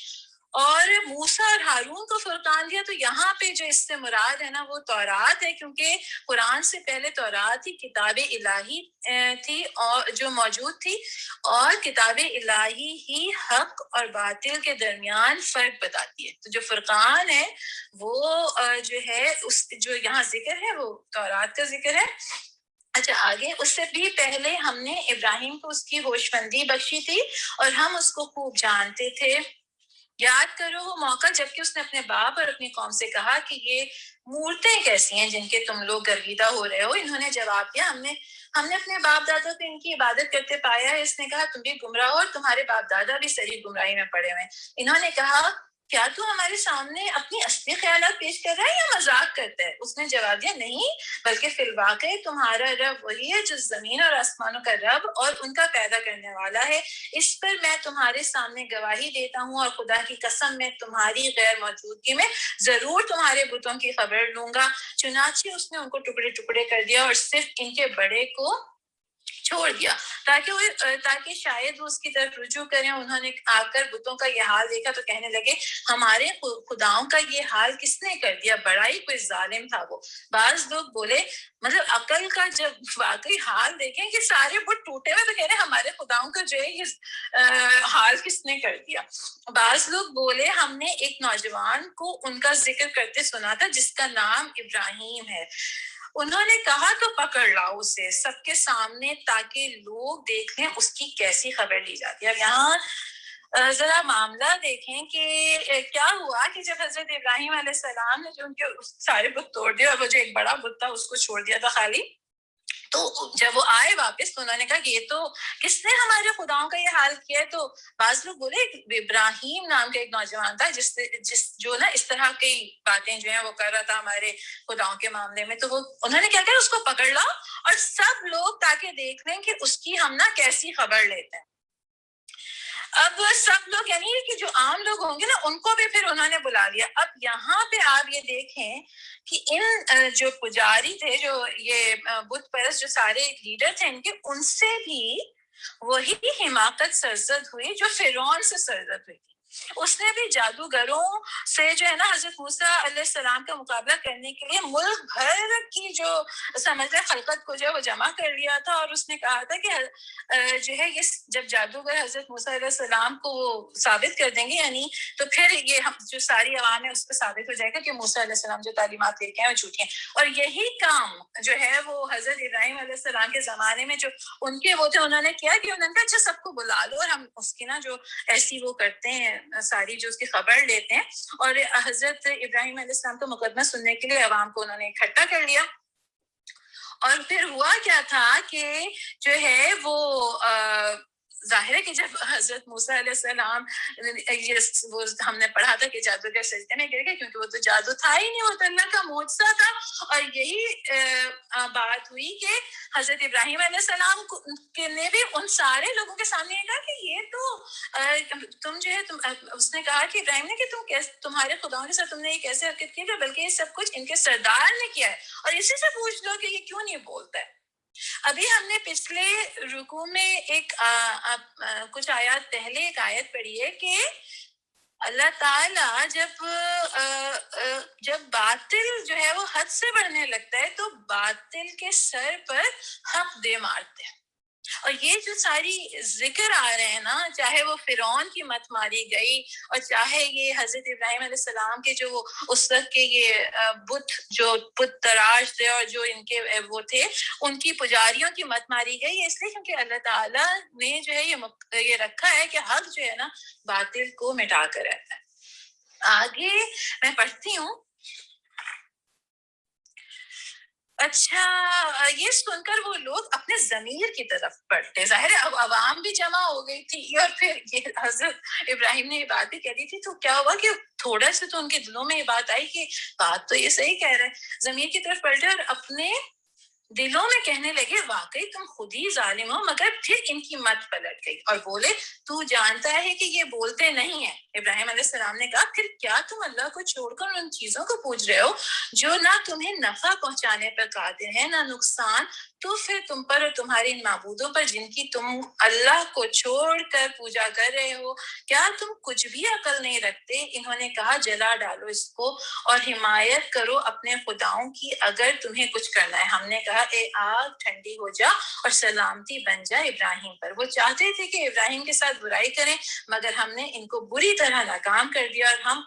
اور موسیٰ اور ہارون کو فرقان دیا تو یہاں پہ جو اس سے مراد ہے نا وہ تورات ہے کیونکہ قرآن سے پہلے تورات ہی کتاب الہی تھی اور جو موجود تھی اور کتاب الہی ہی حق اور باطل کے درمیان فرق بتاتی ہے. تو جو فرقان ہے وہ جو ہے اس جو یہاں ذکر ہے وہ تورات کا ذکر ہے. اچھا آگے اس سے بھی پہلے ہم نے ابراہیم کو اس کی ہوش مندی بخشی تھی اور ہم اس کو خوب جانتے تھے یاد کرو وہ موقع جبکہ اس نے اپنے باپ اور اپنی قوم سے کہا کہ یہ مورتیں کیسی ہیں جن کے تم لوگ گرویدہ ہو رہے ہو. انہوں نے جواب دیا ہم نے اپنے باپ دادا کو ان کی عبادت کرتے پایا ہے. اس نے کہا تم بھی گمراہ ہو اور تمہارے باپ دادا بھی صحیح گمراہی میں پڑے ہوئے. انہوں نے کہا کیا تو ہمارے سامنے اپنی اصلی خیالات پیش کر رہا ہے یا مذاق کرتا ہے؟ اس نے جواب دیا نہیں، بلکہ فی الواقع تمہارا رب وہی ہے جو زمین اور آسمانوں کا رب اور ان کا پیدا کرنے والا ہے. اس پر میں تمہارے سامنے گواہی دیتا ہوں اور خدا کی قسم میں تمہاری غیر موجودگی میں ضرور تمہارے بتوں کی خبر لوں گا. چنانچہ اس نے ان کو ٹکڑے ٹکڑے کر دیا اور صرف ان کے بڑے کو چھوڑ دیا تاکہ شاید وہ اس کی طرف رجوع کریں. انہوں نے آ کر بتوں کا یہ حال دیکھا تو کہنے لگے ہمارے خداؤں کا یہ حال کس نے کر دیا، بڑا ہی کوئی ظالم تھا وہ. بعض لوگ بولے مطلب عقل کا جب واقعی حال دیکھیں کہ سارے بت ٹوٹے ہوئے تو کہہ رہے ہمارے خداؤں کا جو ہے یہ حال کس نے کر دیا. بعض لوگ بولے ہم نے ایک نوجوان کو ان کا ذکر کرتے سنا تھا جس کا نام ابراہیم ہے. انہوں نے کہا تو پکڑ لاؤ اسے سب کے سامنے تاکہ لوگ دیکھ لیں اس کی کیسی خبر لی جاتی ہے. اب یہاں ذرا معاملہ دیکھیں کہ کیا ہوا کہ جب حضرت ابراہیم علیہ السلام نے جو ان کے سارے بت توڑ دیے اور وہ جو ایک بڑا بت تھا اس کو چھوڑ دیا تھا خالی، تو جب وہ آئے واپس تو انہوں نے کہا کہ یہ تو کس نے ہمارے خداؤں کا یہ حال کیا ہے. تو بعض لوگ بولے ابراہیم نام کا ایک نوجوان تھا جس جو نا اس طرح کی باتیں جو ہیں وہ کر رہا تھا ہمارے خداؤں کے معاملے میں. تو وہ انہوں نے کیا کہا اس کو پکڑ لاؤ اور سب لوگ تاکہ دیکھ لیں کہ اس کی ہم نا کیسی خبر لیتے ہیں. اب سب لوگ یعنی کہ جو عام لوگ ہوں گے نا ان کو بھی پھر انہوں نے بلا لیا. اب یہاں پہ آپ یہ دیکھیں کہ ان جو پجاری تھے جو یہ بت پرست جو سارے لیڈر تھے ان کے، ان سے بھی وہی حماقت سرزد ہوئی جو فرعون سے سرزد ہوئی تھی. اس نے بھی جادوگروں سے جو ہے نا حضرت موسیٰ علیہ السلام کا مقابلہ کرنے کے لیے ملک بھر کی جو سمجھ خلقت کو جو ہے وہ جمع کر لیا تھا. اور اس نے کہا تھا کہ جو ہے یہ جب جادوگر حضرت موسیٰ علیہ السلام کو ثابت کر دیں گے یعنی تو پھر یہ جو ساری عوام ہے اس پہ ثابت ہو جائے گا کہ موسیٰ علیہ السلام جو تعلیمات لے کے ہیں وہ جھوٹی ہیں. اور یہی کام جو ہے وہ حضرت ابراہیم علیہ السلام کے زمانے میں جو ان کے وہ تھے انہوں نے کیا کہ انہوں نے کہا اچھا سب کو بلا لو اور ہم اس کی نا جو ایسی وہ کرتے ہیں ساری جو اس کی خبر لیتے ہیں. اور حضرت ابراہیم علیہ السلام کا مقدمہ سننے کے لیے عوام کو انہوں نے اکٹھا کر لیا. اور پھر ہوا کیا تھا کہ جو ہے وہ ظاہر ہے کہ جب حضرت موسیٰ علیہ السلام وہ ہم نے پڑھا تھا کہ جادوگر سجدے میں گر گئے کیونکہ وہ تو جادو تھا ہی نہیں، وہ تو اللہ کا معجزہ تھا. اور یہی بات ہوئی کہ حضرت ابراہیم علیہ السلام نے بھی ان سارے لوگوں کے سامنے کہا کہ یہ تو تم جو ہے اس نے کہا کہ ابراہیم نے کہ تمہارے خداؤں کے ساتھ تم نے یہ کیسے حرکت کی ہے، بلکہ یہ سب کچھ ان کے سردار نے کیا ہے. اور اسی سے پوچھ لو کہ یہ کیوں نہیں بولتا ہے. ابھی ہم نے پچھلے رکوع میں ایک کچھ آیات پہلے ایک آیت پڑھی ہے کہ اللہ تعالیٰ جب باطل جو ہے وہ حد سے بڑھنے لگتا ہے تو باطل کے سر پر حق دے مارتے ہیں. اور یہ جو ساری ذکر آ رہے ہیں نا، چاہے وہ فرعون کی مت ماری گئی اور چاہے یہ حضرت ابراہیم علیہ السلام کے جو اس وقت کے یہ بت تراش تھے اور جو ان کے وہ تھے ان کی پجاریوں کی مت ماری گئی، اس لیے کیونکہ اللہ تعالیٰ نے جو ہے یہ رکھا ہے کہ حق جو ہے نا باطل کو مٹا کر رہتا ہے. آگے میں پڑھتی ہوں. اچھا یہ سن کر وہ لوگ اپنے ضمیر کی طرف پڑھتے، ظاہر ہے اب عوام بھی جمع ہو گئی تھی اور پھر یہ حضرت ابراہیم نے یہ بات بھی کہہ دی تھی تو کیا ہوا کہ تھوڑا سے تو ان کے دلوں میں یہ بات آئی کہ بات تو یہ صحیح کہہ رہے ہیں. ضمیر کی طرف پلٹے اور اپنے دلوں میں کہنے لگے واقعی تم خود ہی ظالم ہو. مگر پھر ان کی مت پلٹ گئی اور بولے تو جانتا ہے کہ یہ بولتے نہیں ہیں. ابراہیم علیہ السلام نے کہا پھر کیا تم اللہ کو چھوڑ کر ان چیزوں کو پوج رہے ہو جو نہ تمہیں نفع پہنچانے پر قادر ہیں نہ نقصان؟ تو پھر تم پر اور تمہارے ان معبودوں پر جن کی تم اللہ کو چھوڑ کر پوجا کر رہے ہو کیا تم کچھ بھی عقل نہیں رکھتے؟ انہوں نے کہا جلا ڈالو اس کو اور حمایت کرو اپنے خداؤں کی اگر تمہیں کچھ کرنا ہے. ہم نے کہا اے آگ ٹھنڈی ہو جا اور سلامتی بن جا ابراہیم پر. وہ چاہتے تھے کہ ابراہیم کے ساتھ برائی کریں مگر ہم نے ان کو بری طرح ناکام کر دیا اور ہم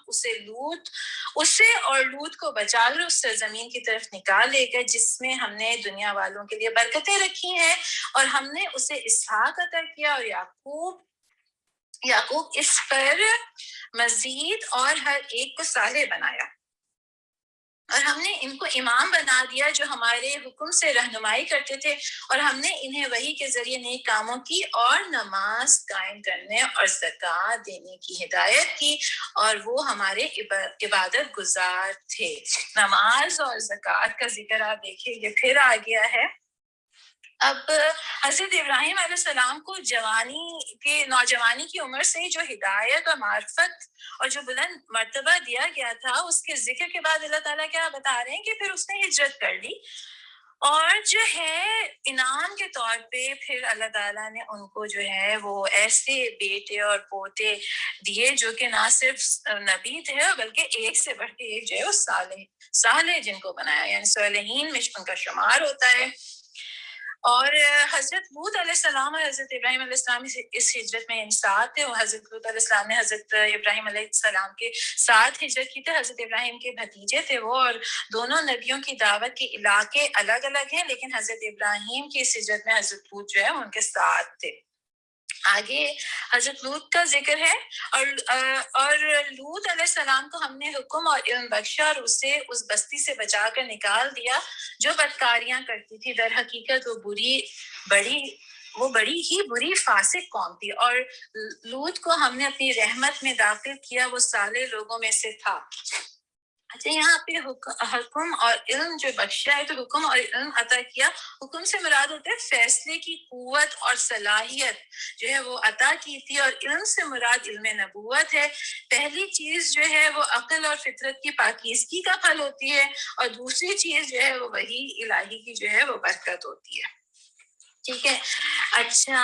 اسے اور لوط کو بچا کر اس سرزمین کی طرف نکال لے گئے جس میں ہم نے دنیا والوں کے لیے برکتیں رکھی ہیں. اور ہم نے اسے اسحاق عطا کیا اور یعقوب یعقوب اس پر مزید اور ہر ایک کو صالح بنایا، اور ہم نے ان کو امام بنا دیا جو ہمارے حکم سے رہنمائی کرتے تھے، اور ہم نے انہیں وحی کے ذریعے نیک کاموں کی اور نماز قائم کرنے اور زکوٰۃ دینے کی ہدایت کی، اور وہ ہمارے عبادت گزار تھے۔ نماز اور زکوٰۃ کا ذکر آپ دیکھیں یہ پھر آ گیا ہے۔ اب حضرت ابراہیم علیہ السلام کو نوجوانی کی عمر سے جو ہدایت اور معرفت اور جو بلند مرتبہ دیا گیا تھا، اس کے ذکر کے بعد اللہ تعالیٰ کیا بتا رہے ہیں کہ پھر اس نے ہجرت کر لی، اور جو ہے انعام کے طور پہ پھر اللہ تعالیٰ نے ان کو جو ہے وہ ایسے بیٹے اور پوتے دیے جو کہ نہ صرف نبی تھے بلکہ ایک سے بڑھ کے ایک جو ہے وہ صالح جن کو بنایا، یعنی صالحین میں ان کا شمار ہوتا ہے۔ اور حضرت لوط علیہ السلام اور حضرت ابراہیم علیہ السلام اس ہجرت میں انسات تھے، اور حضرت لوط علیہ السلام نے حضرت ابراہیم علیہ السلام کے ساتھ ہجرت کی تھی۔ حضرت ابراہیم کے بھتیجے تھے وہ، اور دونوں نبیوں کی دعوت کے علاقے الگ الگ ہیں، لیکن حضرت ابراہیم کی اس ہجرت میں حضرت لوط جو ہے ان کے ساتھ تھے۔ آگے حضرت لوط کا ذکر ہے، اور لوط علیہ السلام کو ہم نے حکم اور علم بخشا اور اسے اس بستی سے بچا کر نکال دیا جو بدکاریاں کرتی تھی۔ در حقیقت وہ بڑی ہی بری فاسق قوم تھی، اور لوط کو ہم نے اپنی رحمت میں داخل کیا، وہ صالح لوگوں میں سے تھا۔ اچھا، یہاں پہ حکم اور علم جو بخشا ہے، تو حکم اور علم عطا کیا، حکم سے مراد ہوتا ہے فیصلے کی قوت اور صلاحیت جو ہے وہ عطا کی تھی، اور علم سے مراد علم نبوت ہے۔ پہلی چیز جو ہے وہ عقل اور فطرت کی پاکیزگی کا پھل ہوتی ہے، اور دوسری چیز جو ہے وہ وحی الہی کی جو ہے وہ برکت ہوتی ہے۔ ٹھیک ہے، اچھا،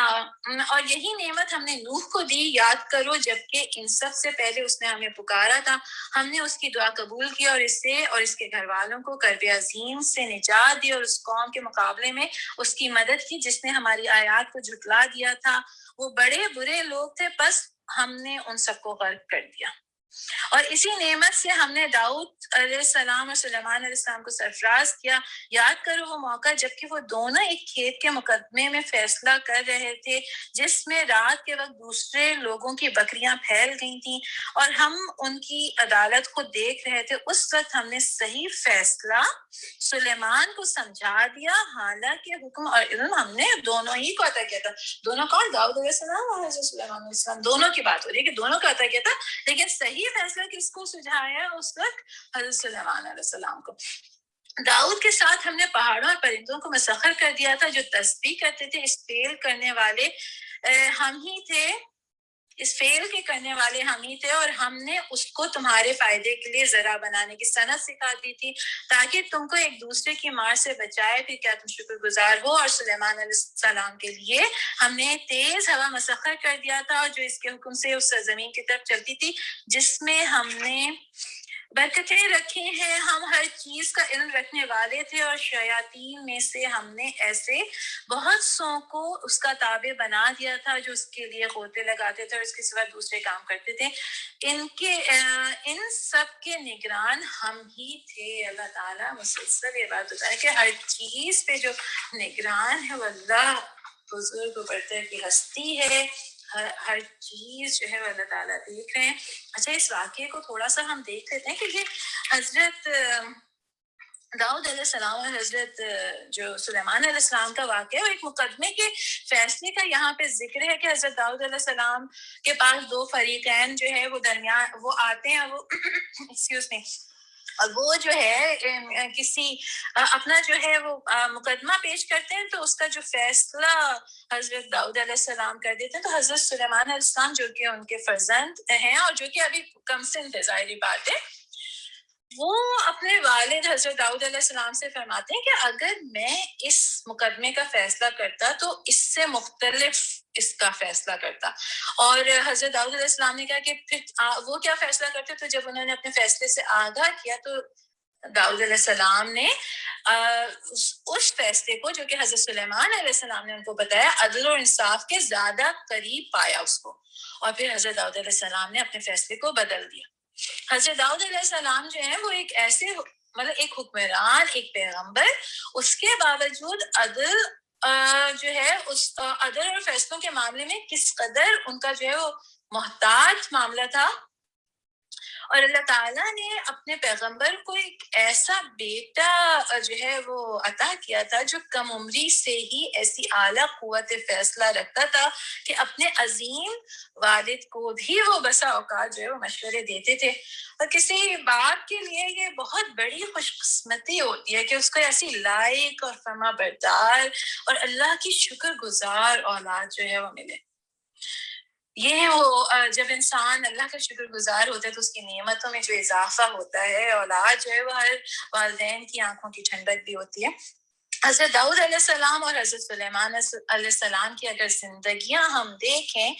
اور یہی نعمت ہم نے نوح کو دی، یاد کرو جبکہ ان سب سے پہلے اس نے ہمیں پکارا تھا، ہم نے اس کی دعا قبول کی اور اسے اور اس کے گھر والوں کو کرب عظیم سے نجات دی، اور اس قوم کے مقابلے میں اس کی مدد کی جس نے ہماری آیات کو جھٹلا دیا تھا۔ وہ بڑے برے لوگ تھے، بس ہم نے ان سب کو غرق کر دیا۔ اور اسی نعمت سے ہم نے داؤد علیہ السلام اور سلیمان علیہ السلام کو سرفراز کیا۔ یاد کرو وہ موقع جبکہ وہ دونوں ایک کھیت کے مقدمے میں فیصلہ کر رہے تھے، جس میں رات کے وقت دوسرے لوگوں کی بکریاں پھیل گئی تھیں، اور ہم ان کی عدالت کو دیکھ رہے تھے۔ اس وقت ہم نے صحیح فیصلہ سلیمان کو سمجھا دیا، حالانکہ حکم اور علم ہم نے دونوں ہی کو عطا کیا تھا۔ دونوں کون؟ داؤد علیہ السلام اور حضرت سلیمان علیہ السلام، دونوں کی بات ہو رہی ہے کہ دونوں کو عطا کیا تھا، لیکن صحیح فیصلہ کس کو سجھایا اس وقت؟ حضرت سلیمان علیہ السلام کو۔ داؤد کے ساتھ ہم نے پہاڑوں اور پرندوں کو مسخر کر دیا تھا جو تسبیح کرتے تھے، اس فعل کرنے والے ہم ہی تھے، اس فعل کے کرنے والے ہم ہی تھے، اور ہم نے اس کو تمہارے فائدے کے لیے ذرا بنانے کی صنعت سکھا دی تھی تاکہ تم کو ایک دوسرے کی مار سے بچائے۔ پھر کیا تم شکر گزار ہو؟ اور سلیمان علیہ السلام کے لیے ہم نے تیز ہوا مسخر کر دیا تھا، اور جو اس کے حکم سے اس سرزمین کی طرف چلتی تھی جس میں ہم نے برکتیں رکھی ہیں۔ ہم ہر چیز کا علم رکھنے والے تھے، اور شیاطین میں سے ہم نے ایسے بہت سو کو اس کا تابع بنا دیا تھا جو اس کے لیے غوطے لگاتے تھے اور اس کے سوا دوسرے کام کرتے تھے۔ ان سب کے نگران ہم ہی تھے۔ اللہ تعالیٰ مسلسل یہ بات بتا ہے کہ ہر چیز پہ جو نگران ہے وہ اللہ بزرگ و برتر کی ہستی ہے۔ ہر چیز جو ہے وہ اللہ تعالیٰ دیکھ رہے ہیں۔ اچھا، اس واقعے کو تھوڑا سا ہم دیکھ لیتے ہیں کہ یہ حضرت داؤد علیہ السلام اور حضرت جو سلیمان علیہ السلام کا واقعہ ہے، ایک مقدمے کے فیصلے کا یہاں پہ ذکر ہے کہ حضرت داؤد علیہ السلام کے پاس دو فریقین جو ہے وہ آتے ہیں، وہ ایکسکیوز می، اور وہ جو ہے کسی اپنا جو ہے وہ مقدمہ پیش کرتے ہیں، تو اس کا جو فیصلہ حضرت داؤد علیہ السلام کر دیتے ہیں، تو حضرت سلیمان علیہ السلام جو کہ ان کے فرزند ہیں اور جو کہ ابھی کم سن ہے، ظاہری بات ہے، وہ اپنے والد حضرت داؤد علیہ السلام سے فرماتے ہیں کہ اگر میں اس مقدمے کا فیصلہ کرتا تو اس سے مختلف اس کا فیصلہ کرتا، اور حضرت داؤد علیہ السلام نے کہا کہ پھر وہ کیا فیصلہ کرتے؟ تو جب انہوں نے اپنے فیصلے سے آگاہ کیا تو داؤد علیہ السلام نے اس فیصلے کو جو کہ حضرت سلیمان علیہ السلام نے ان کو بتایا، عدل اور انصاف کے زیادہ قریب پایا اس کو، اور پھر حضرت داؤد علیہ السلام نے اپنے فیصلے کو بدل دیا۔ حضرت داؤد علیہ السلام جو ہے وہ ایک ایسے ایک حکمران، ایک پیغمبر، اس کے باوجود عدل جو ہے اس عدل اور فیصلوں کے معاملے میں کس قدر ان کا جو ہے وہ محتاط معاملہ تھا، اور اللہ تعالیٰ نے اپنے پیغمبر کو ایک ایسا بیٹا جو ہے وہ عطا کیا تھا جو کم عمری سے ہی ایسی اعلیٰ قوت فیصلہ رکھتا تھا کہ اپنے عظیم والد کو بھی وہ بسا اوقات جو ہے وہ مشورے دیتے تھے. اور کسی باپ کے لیے یہ بہت بڑی خوش قسمتی ہوتی ہے کہ اس کو ایسی لائق اور فرما بردار اور اللہ کی شکر گزار اولاد جو ہے وہ ملے. یہ وہ جب انسان اللہ کا شکر گزار ہوتا ہے تو اس کی نعمتوں میں جو اضافہ ہوتا ہے، اولاد جو ہے وہ ہر والدین کی آنکھوں کی ٹھنڈک بھی ہوتی ہے. حضرت داؤد علیہ السلام اور حضرت سلیمان علیہ السلام کی اگر زندگیاں ہم دیکھیں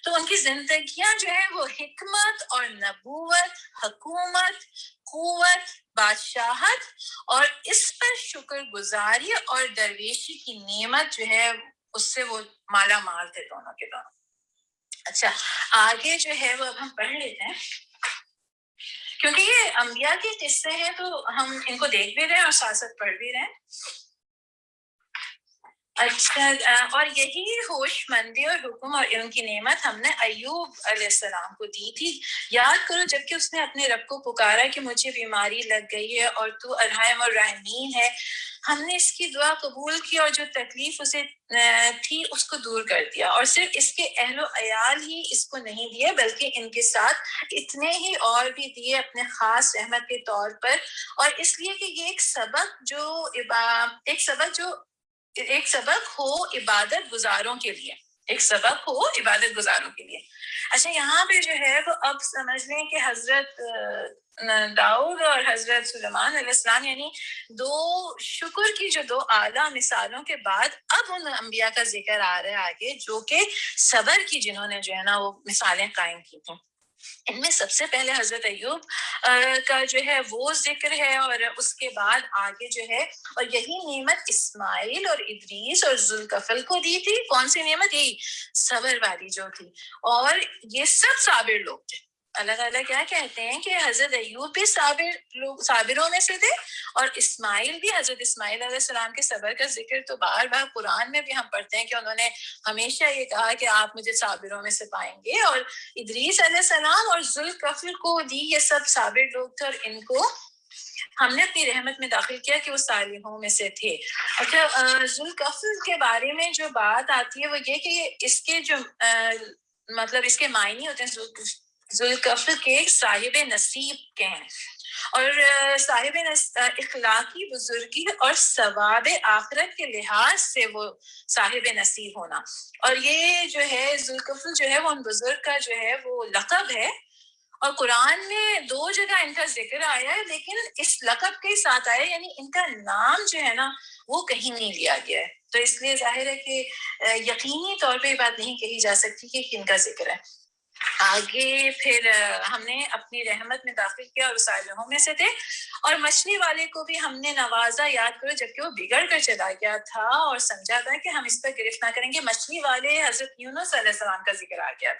تو ان کی زندگیاں جو ہے وہ حکمت اور نبوت، حکومت، قوت، بادشاہت اور اس پر شکر گزاری اور درویشی کی نعمت جو ہے اس سے وہ مالا مال تھے دونوں کے دونوں. اچھا، آگے جو ہے وہ اب ہم پڑھ لیتے ہیں کیونکہ یہ انبیاء کے قصے ہیں تو ہم ان کو دیکھ بھی رہے ہیں اور ساتھ ساتھ پڑھ بھی رہے ہیں. اچھا، اور یہی ہوش مندی اور حکم اور ان کی نعمت ہم نے ایوب علیہ السلام کو دی تھی. یاد کرو جبکہ اس نے اپنے رب کو پکارا کہ مجھے بیماری لگ گئی ہے اور تو ارحم الراحمین ہے. ہم نے اس کی دعا قبول کی اور جو تکلیف اسے تھی اس کو دور کر دیا، اور صرف اس کے اہل و عیال ہی اس کو نہیں دیے بلکہ ان کے ساتھ اتنے ہی اور بھی دیے اپنے خاص رحمت کے طور پر. اور اس لیے کہ یہ ایک سبق ہو عبادت گزاروں کے لیے، ایک سبق ہو عبادت گزاروں کے لیے. اچھا، یہاں پہ جو ہے وہ اب سمجھ لیں کہ حضرت داؤد اور حضرت سلیمان علیہ السلام یعنی دو شکر کی جو دو اعلیٰ مثالوں کے بعد اب ان انبیاء کا ذکر آ رہا ہے آگے جو کہ صبر کی جنہوں نے جو ہے نا وہ مثالیں قائم کی تھیں. ان میں سب سے پہلے حضرت ایوب کا جو ہے وہ ذکر ہے، اور اس کے بعد آگے جو ہے، اور یہی نعمت اسماعیل اور ادریس اور ذوالکفل کو دی تھی. کون سی نعمت؟ یہی صبر والی جو تھی. اور یہ سب صابر لوگ تھے. اللہ تعالیٰ کیا کہتے ہیں کہ حضرت ایوب بھی صابروں میں سے تھے، اور اسماعیل بھی، حضرت اسماعیل علیہ السلام کے صبر کا ذکر تو بار بار قرآن میں بھی ہم پڑھتے ہیں کہ انہوں نے ہمیشہ یہ کہا کہ آپ مجھے صابروں میں سے پائیں گے. اور ادریس علیہ السلام اور ذوالکفل کو دی، یہ سب صابر لوگ تھے اور ان کو ہم نے اپنی رحمت میں داخل کیا کہ وہ صالحوں میں سے تھے. اچھا، ذوالکفل کے بارے میں جو بات آتی ہے وہ یہ کہ اس کے جو مطلب اس کے معنی ہوتے ہیں ذوالکفل کے صاحب نصیب کے ہیں، اور صاحب اخلاقی بزرگی اور ثواب آخرت کے لحاظ سے وہ صاحب نصیب ہونا. اور یہ جو ہے ذوالکفل جو ہے وہ ان بزرگ کا جو ہے وہ لقب ہے، اور قرآن میں 2 جگہ ان کا ذکر آیا ہے لیکن اس لقب کے ساتھ آیا، یعنی ان کا نام جو ہے نا وہ کہیں نہیں لیا گیا ہے. تو اس لیے ظاہر ہے کہ یقینی طور پہ یہ بات نہیں کہی جا سکتی کہ کن کا ذکر ہے. آگے پھر ہم نے اپنی رحمت میں داخل کیا اور صالحوں میں سے تھے. اور مچھلی والے کو بھی ہم نے نوازا، یاد کرو جبکہ وہ بگڑ کر چلا گیا تھا اور سمجھا تھا کہ ہم اس پر گرفت نہ کریں گے. مچھلی والے حضرت یونس علیہ السلام کا ذکر آ گیا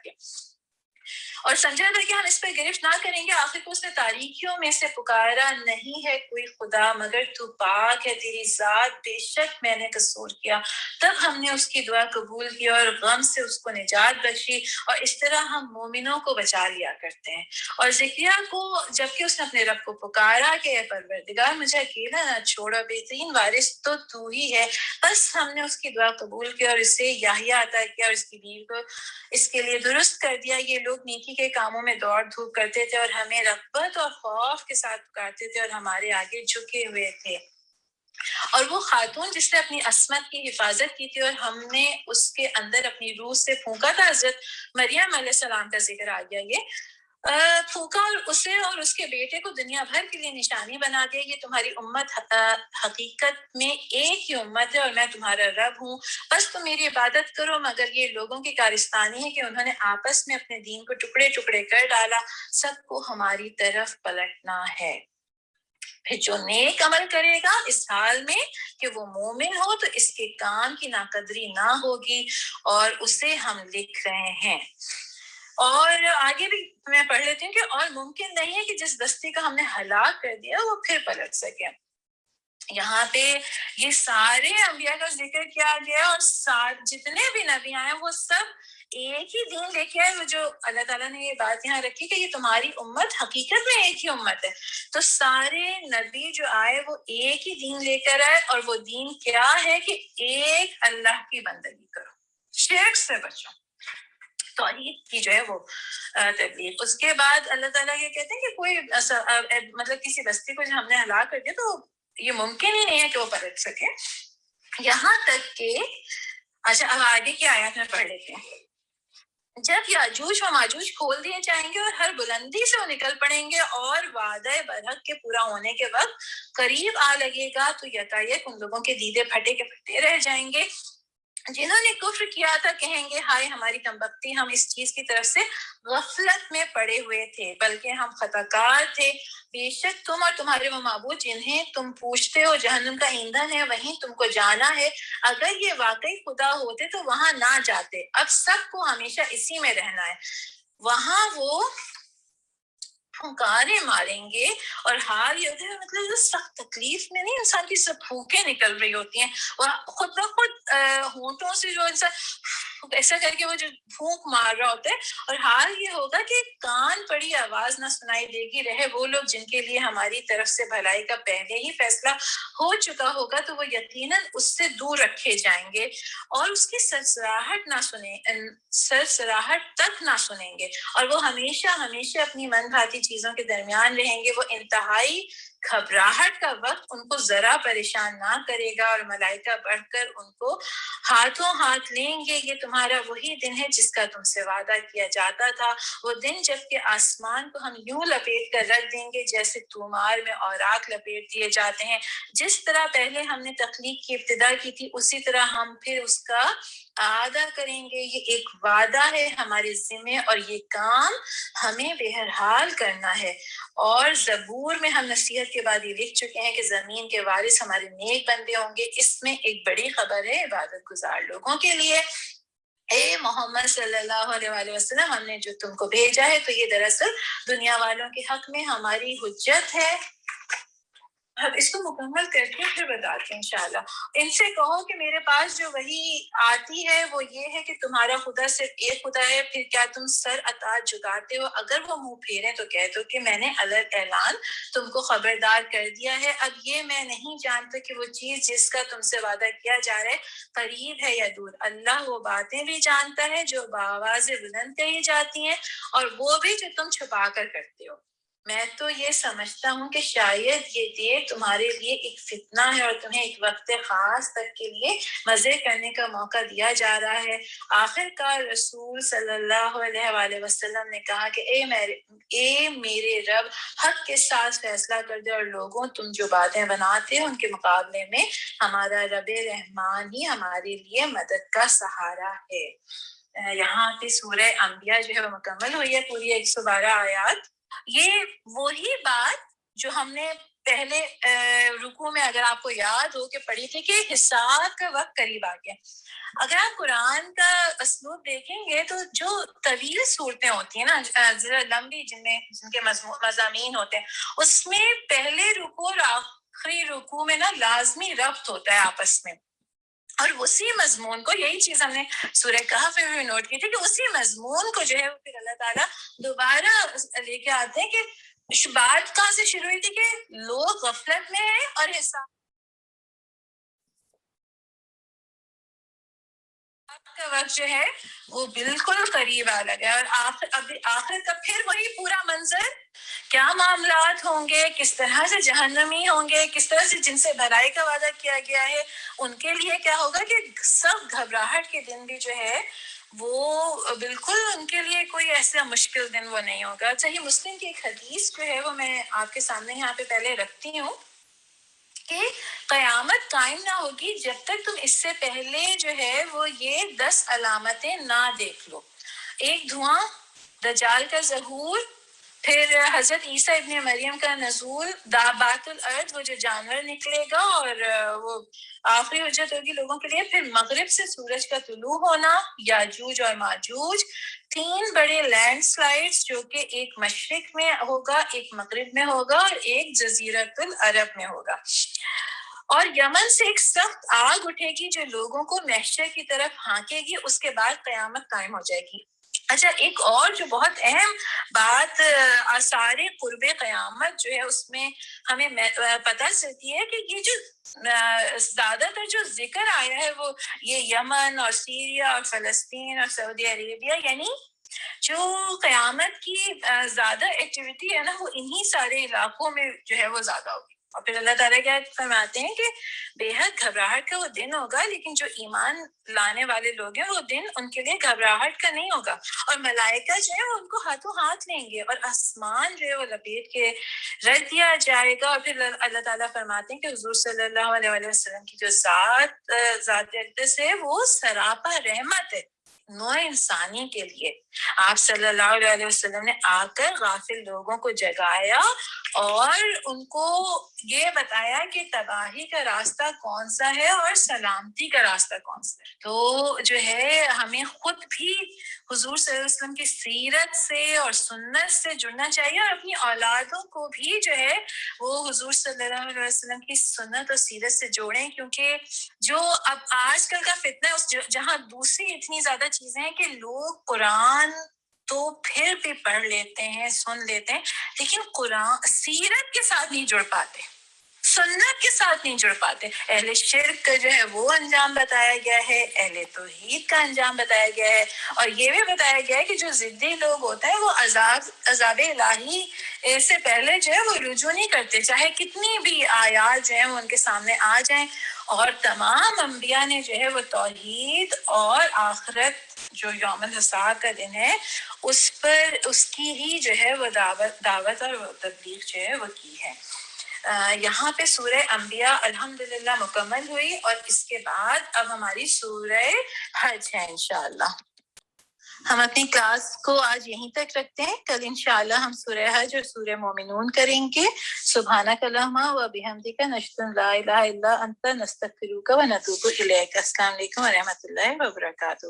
اور سمجھا تھا کہ ہم اس پہ گرفت نہ کریں گے. آخر کو اس نے تاریکیوں میں سے پکارا، نہیں ہے کوئی خدا مگر تو پاک ہے تیری ذات، بے شک میں نے قصور کیا. تب ہم نے اس کی دعا قبول کی اور غم سے اس کو نجات بخشی، اور اس طرح ہم مومنوں کو بچا لیا کرتے ہیں. اور زکریا کو جبکہ اس نے اپنے رب کو پکارا کہ اے پروردگار مجھے اکیلا نہ چھوڑا، بہترین وارث تو ہی ہے. بس ہم نے اس کی دعا قبول کی اور اسے یحییٰ عطا کیا اور اس کی بیوی کو اس کے لیے درست کر دیا. یہ لوگ نیکی کے کاموں میں دوڑ دھوپ کرتے تھے اور ہمیں رغبت اور خوف کے ساتھ پکارتے تھے اور ہمارے آگے جھکے ہوئے تھے. اور وہ خاتون جس نے اپنی عصمت کی حفاظت کی تھی اور ہم نے اس کے اندر اپنی روح سے پھونکا تھا، حضرت مریم علیہ السلام کا ذکر آ گیا. یہ پھونکا اور اسے اور اس کے بیٹے کو دنیا بھر کے لیے نشانی بنا دیا. یہ تمہاری امت حقیقت میں ایک ہی امت ہے اور میں تمہارا رب ہوں، بس تم میری عبادت کرو. مگر یہ لوگوں کی کارستانی ہے کہ انہوں نے آپس میں اپنے دین کو ٹکڑے ٹکڑے کر ڈالا. سب کو ہماری طرف پلٹنا ہے. پھر جو نیک عمل کرے گا اس حال میں کہ وہ مومن ہو تو اس کے کام کی ناقدری نہ ہوگی، اور اسے ہم لکھ رہے ہیں. اور آگے بھی میں پڑھ لیتی ہوں کہ اور ممکن نہیں ہے کہ جس بستی کا ہم نے ہلاک کر دیا وہ پھر پلٹ سکے. یہاں پہ یہ سارے انبیاء کا ذکر کیا گیا، اور جتنے بھی نبی آئے وہ سب ایک ہی دین لے کے آئے. وہ جو اللہ تعالیٰ نے یہ بات یہاں رکھی کہ یہ تمہاری امت حقیقت میں ایک ہی امت ہے. تو سارے نبی جو آئے وہ ایک ہی دین لے کر آئے, اور وہ دین کیا ہے کہ ایک اللہ کی بندگی کرو, شرک سے بچو, توحید کی جو ہے وہ تبلیغ. اس کے بعد اللہ تعالیٰ یہ کہتے ہیں کہ کوئی مطلب کسی بستی کو جو ہم نے ہلاک کر دیا تو یہ ممکن ہی نہیں ہے کہ وہ پلٹ سکے, یہاں تک کہ اچھا اب آگے کی آیات میں پڑھ لیتے ہیں. جب یاجوج و ماجوج کھول دیے جائیں گے اور ہر بلندی سے وہ نکل پڑیں گے اور وعدہ برحق کے پورا ہونے کے وقت قریب آ لگے گا تو یکایک ان لوگوں کے دیدے پھٹے کے پھٹے رہ جائیں گے. جنہوں نے کفر کیا تھا کہیں گے ہائے ہماری کمبختی, ہم اس چیز کی طرف سے غفلت میں پڑے ہوئے تھے, بلکہ ہم خطا کار تھے. بے شک تم اور تمہارے وہ معبود جنہیں تم پوچھتے ہو جہنم کا ایندھن ہے وہیں تم کو جانا ہے. اگر یہ واقعی خدا ہوتے تو وہاں نہ جاتے, اب سب کو ہمیشہ اسی میں رہنا ہے. وہاں وہ پھنکارے ماریں گے اور حال یہ ہوتا ہے مطلب سخت تکلیف میں نہیں, انسان کی سب پھونکیں نکل رہی ہوتی ہیں اور خود بخود ہونٹوں سے جو انسان ایسا کر کے وہ جو پھونک مار رہا ہوتا ہے, اور حال یہ ہوگا کہ کان پڑی آواز نہ سنائی دے گی. رہے وہ لوگ جن کے لیے ہماری طرف سے بھلائی کا پہلے ہی فیصلہ ہو چکا ہوگا تو وہ یقیناً اس سے دور رکھے جائیں گے اور اس کی سرسراہٹ نہ سنیں, سرسراہٹ تک نہ سنیں گے, اور وہ ہمیشہ ہمیشہ اپنی من بھاتی چیزوں کے درمیان رہیں گے. وہ انتہائی گھبراہٹ کا وقت ان کو ذرا پریشان نہ کرے گا اور ملائکہ بڑھ کر ان کو ہاتھوں ہاتھ لیں گے. یہ تمہارا وہی دن ہے جس کا تم سے وعدہ کیا جاتا تھا, وہ دن جب کہ آسمان کو ہم یوں لپیٹ کر رکھ دیں گے جیسے تومار میں اوراق لپیٹ دیے جاتے ہیں. جس طرح پہلے ہم نے تخلیق کی ابتدا کی تھی اسی طرح ہم پھر اس کا اعادہ کریں گے. یہ ایک وعدہ ہے ہمارے ذمہ اور یہ کام ہمیں بہرحال کرنا ہے. اور زبور میں ہم نصیحت کے بعد یہ لکھ چکے ہیں کہ زمین کے وارث ہمارے نیک بندے ہوں گے. اس میں ایک بڑی خبر ہے عبادت گزار لوگوں کے لیے. اے محمد صلی اللہ علیہ وآلہ وسلم, ہم نے جو تم کو بھیجا ہے تو یہ دراصل دنیا والوں کے حق میں ہماری حجت ہے. اب اس کو مکمل کر کے پھر بتاتے ہیں انشاءاللہ. ان سے کہو کہ میرے پاس جو وحی آتی ہے وہ یہ ہے کہ تمہارا خدا صرف ایک خدا ہے, پھر کیا تم سر اطاعت جھکاتے ہو؟ اگر وہ منہ پھیریں تو کہہ دو کہ میں نے الگ اعلان تم کو خبردار کر دیا ہے. اب یہ میں نہیں جانتا کہ وہ چیز جس کا تم سے وعدہ کیا جا رہا ہے قریب ہے یا دور. اللہ وہ باتیں بھی جانتا ہے جو بآواز بلند کہی جاتی ہیں اور وہ بھی جو تم چھپا کر کرتے ہو. میں تو یہ سمجھتا ہوں کہ شاید یہ دیر تمہارے لیے ایک فتنہ ہے اور تمہیں ایک وقت خاص تک کے لیے مزے کرنے کا موقع دیا جا رہا ہے. آخر کار رسول صلی اللہ علیہ وآلہ وسلم نے کہا کہ اے میرے رب, حق کے ساتھ فیصلہ کر دے, اور لوگوں تم جو باتیں بناتے ہو ان کے مقابلے میں ہمارا رب رحمان ہی ہمارے لیے مدد کا سہارا ہے. یہاں پہ سورہ انبیاء جو ہے وہ مکمل ہوئی ہے, پوری 112 آیات. یہ وہی بات جو ہم نے پہلے رکوع میں اگر آپ کو یاد ہو کہ پڑھی تھی کہ حساب کا وقت قریب آ گیا. اگر آپ قرآن کا اسلوب دیکھیں گے تو جو طویل صورتیں ہوتی ہیں نا, ذرا لمبی جن کے مضامین ہوتے ہیں, اس میں پہلے رکوع اور آخری رکوع میں نا لازمی ربط ہوتا ہے آپس میں. اور اسی مضمون کو, یہی چیز ہم نے سورہ کہف میں بھی نوٹ کی تھی کہ اسی مضمون کو جو ہے پھر اللہ تعالیٰ دوبارہ لے کے آتے ہیں کہ بات کہاں سے شروع ہوئی تھی کہ لوگ غفلت میں ہیں اور حساب کا وقت جو ہے وہ بالکل قریب آ لگا. اور آخر کا پھر وہی پورا منظر, کیا معاملات ہوں گے, کس طرح سے جہنمی ہوں گے, کس طرح سے جن سے بھلائی کا وعدہ کیا گیا ہے ان کے لیے کیا ہوگا کہ سب گھبراہٹ کے دن بھی جو ہے وہ بالکل ان کے لیے کوئی ایسا مشکل دن وہ نہیں ہوگا. صحیح مسلم کی ایک حدیث جو ہے وہ میں آپ کے سامنے یہاں پہ پہلے رکھتی ہوں کہ قیامت قائم نہ ہوگی جب تک تم اس سے پہلے جو ہے وہ یہ 10 علامتیں نہ دیکھ لو. ایک دھواں, دجال کا ظہور, پھر حضرت عیسیٰ ابن مریم کا نزول, دابات الارض وہ جو جانور نکلے گا, اور وہ آخری حجت ہوگی لوگوں کے لیے, پھر مغرب سے سورج کا طلوع ہونا, یاجوج اور ماجوج, 3 بڑے لینڈ سلائڈز جو کہ ایک مشرق میں ہوگا, ایک مغرب میں ہوگا اور ایک جزیرۃ العرب میں ہوگا. اور یمن سے ایک سخت آگ اٹھے گی جو لوگوں کو محشر کی طرف ہانکے گی، اس کے بعد قیامت قائم ہو جائے گی۔ اچھا، ایک اور جو بہت اہم بات آثار قرب قیامت جو ہے اس میں ہمیں پتہ چلتی ہے کہ یہ جو زیادہ تر جو ذکر آیا ہے وہ یہ یمن اور سیریا اور فلسطین اور سعودی عربیہ، یعنی جو قیامت کی زیادہ ایکٹیویٹی ہے نا وہ انہی سارے علاقوں میں جو ہے وہ زیادہ ہوگی۔ اور پھر اللہ تعالیٰ کیا فرماتے ہیں کہ بے حد گھبراہٹ کا وہ دن ہوگا، لیکن جو ایمان لانے والے لوگ ہیں وہ دن ان کے لیے گھبراہٹ کا نہیں ہوگا، اور ملائکہ جو ہے وہ ان کو ہاتھوں ہاتھ لیں گے اور آسمان جو ہے وہ لپیٹ کے رکھ دیا جائے گا۔ اور پھر اللہ تعالیٰ فرماتے ہیں کہ حضور صلی اللہ علیہ وسلم کی جو ذات اقدس ہے وہ سراپا رحمت ہے نوع انسانی کے لیے۔ آپ صلی اللہ علیہ وسلم نے آ کر غافل لوگوں کو جگایا اور ان کو یہ بتایا کہ تباہی کا راستہ کون سا ہے اور سلامتی کا راستہ کون سا ہے۔ تو جو ہے ہمیں خود بھی حضور صلی اللہ علیہ وسلم کی سیرت سے اور سنت سے جڑنا چاہیے، اور اپنی اولادوں کو بھی جو ہے وہ حضور صلی اللہ علیہ وسلم کی سنت اور سیرت سے جوڑیں، کیونکہ جو اب آج کل کا فتنہ ہے اس جہاں دوسری اتنی زیادہ چیزیں ہیں کہ لوگ قرآن تو پھر بھی پڑھ لیتے ہیں، سن لیتے ہیں، لیکن قرآن سیرت کے ساتھ نہیں جڑ پاتے، سنت کے ساتھ نہیں جڑ پاتے۔ اہل شرک کا جو ہے وہ انجام بتایا گیا ہے، اہل توحید کا انجام بتایا گیا ہے، اور یہ بھی بتایا گیا ہے کہ جو ضدی لوگ ہوتے ہیں وہ عذاب الہی سے پہلے جو ہے وہ رجوع نہیں کرتے، چاہے کتنی بھی آیات جو ہیں وہ ان کے سامنے آ جائیں۔ اور تمام انبیاء نے جو ہے وہ توحید اور آخرت جو یوم الحساب کا دن ہے اس پر اس کی ہی جو ہے وہ دعوت اور تبلیغ جو ہے وہ کی ہے۔ یہاں پہ سورہ انبیاء الحمدللہ مکمل ہوئی، اور اس کے بعد اب ہماری سورہ حج ہے انشاءاللہ۔ ہم اپنی کلاس کو آج یہیں تک رکھتے ہیں، کل انشاءاللہ ہم سورہ حج اور سورہ مومنون کریں گے۔ سبحانک اللہم و بحمدک، نشہد ان لا الہ الا انت، نستغفرک و نتوب الیک۔ السلام علیکم و رحمۃ اللہ وبرکاتہ۔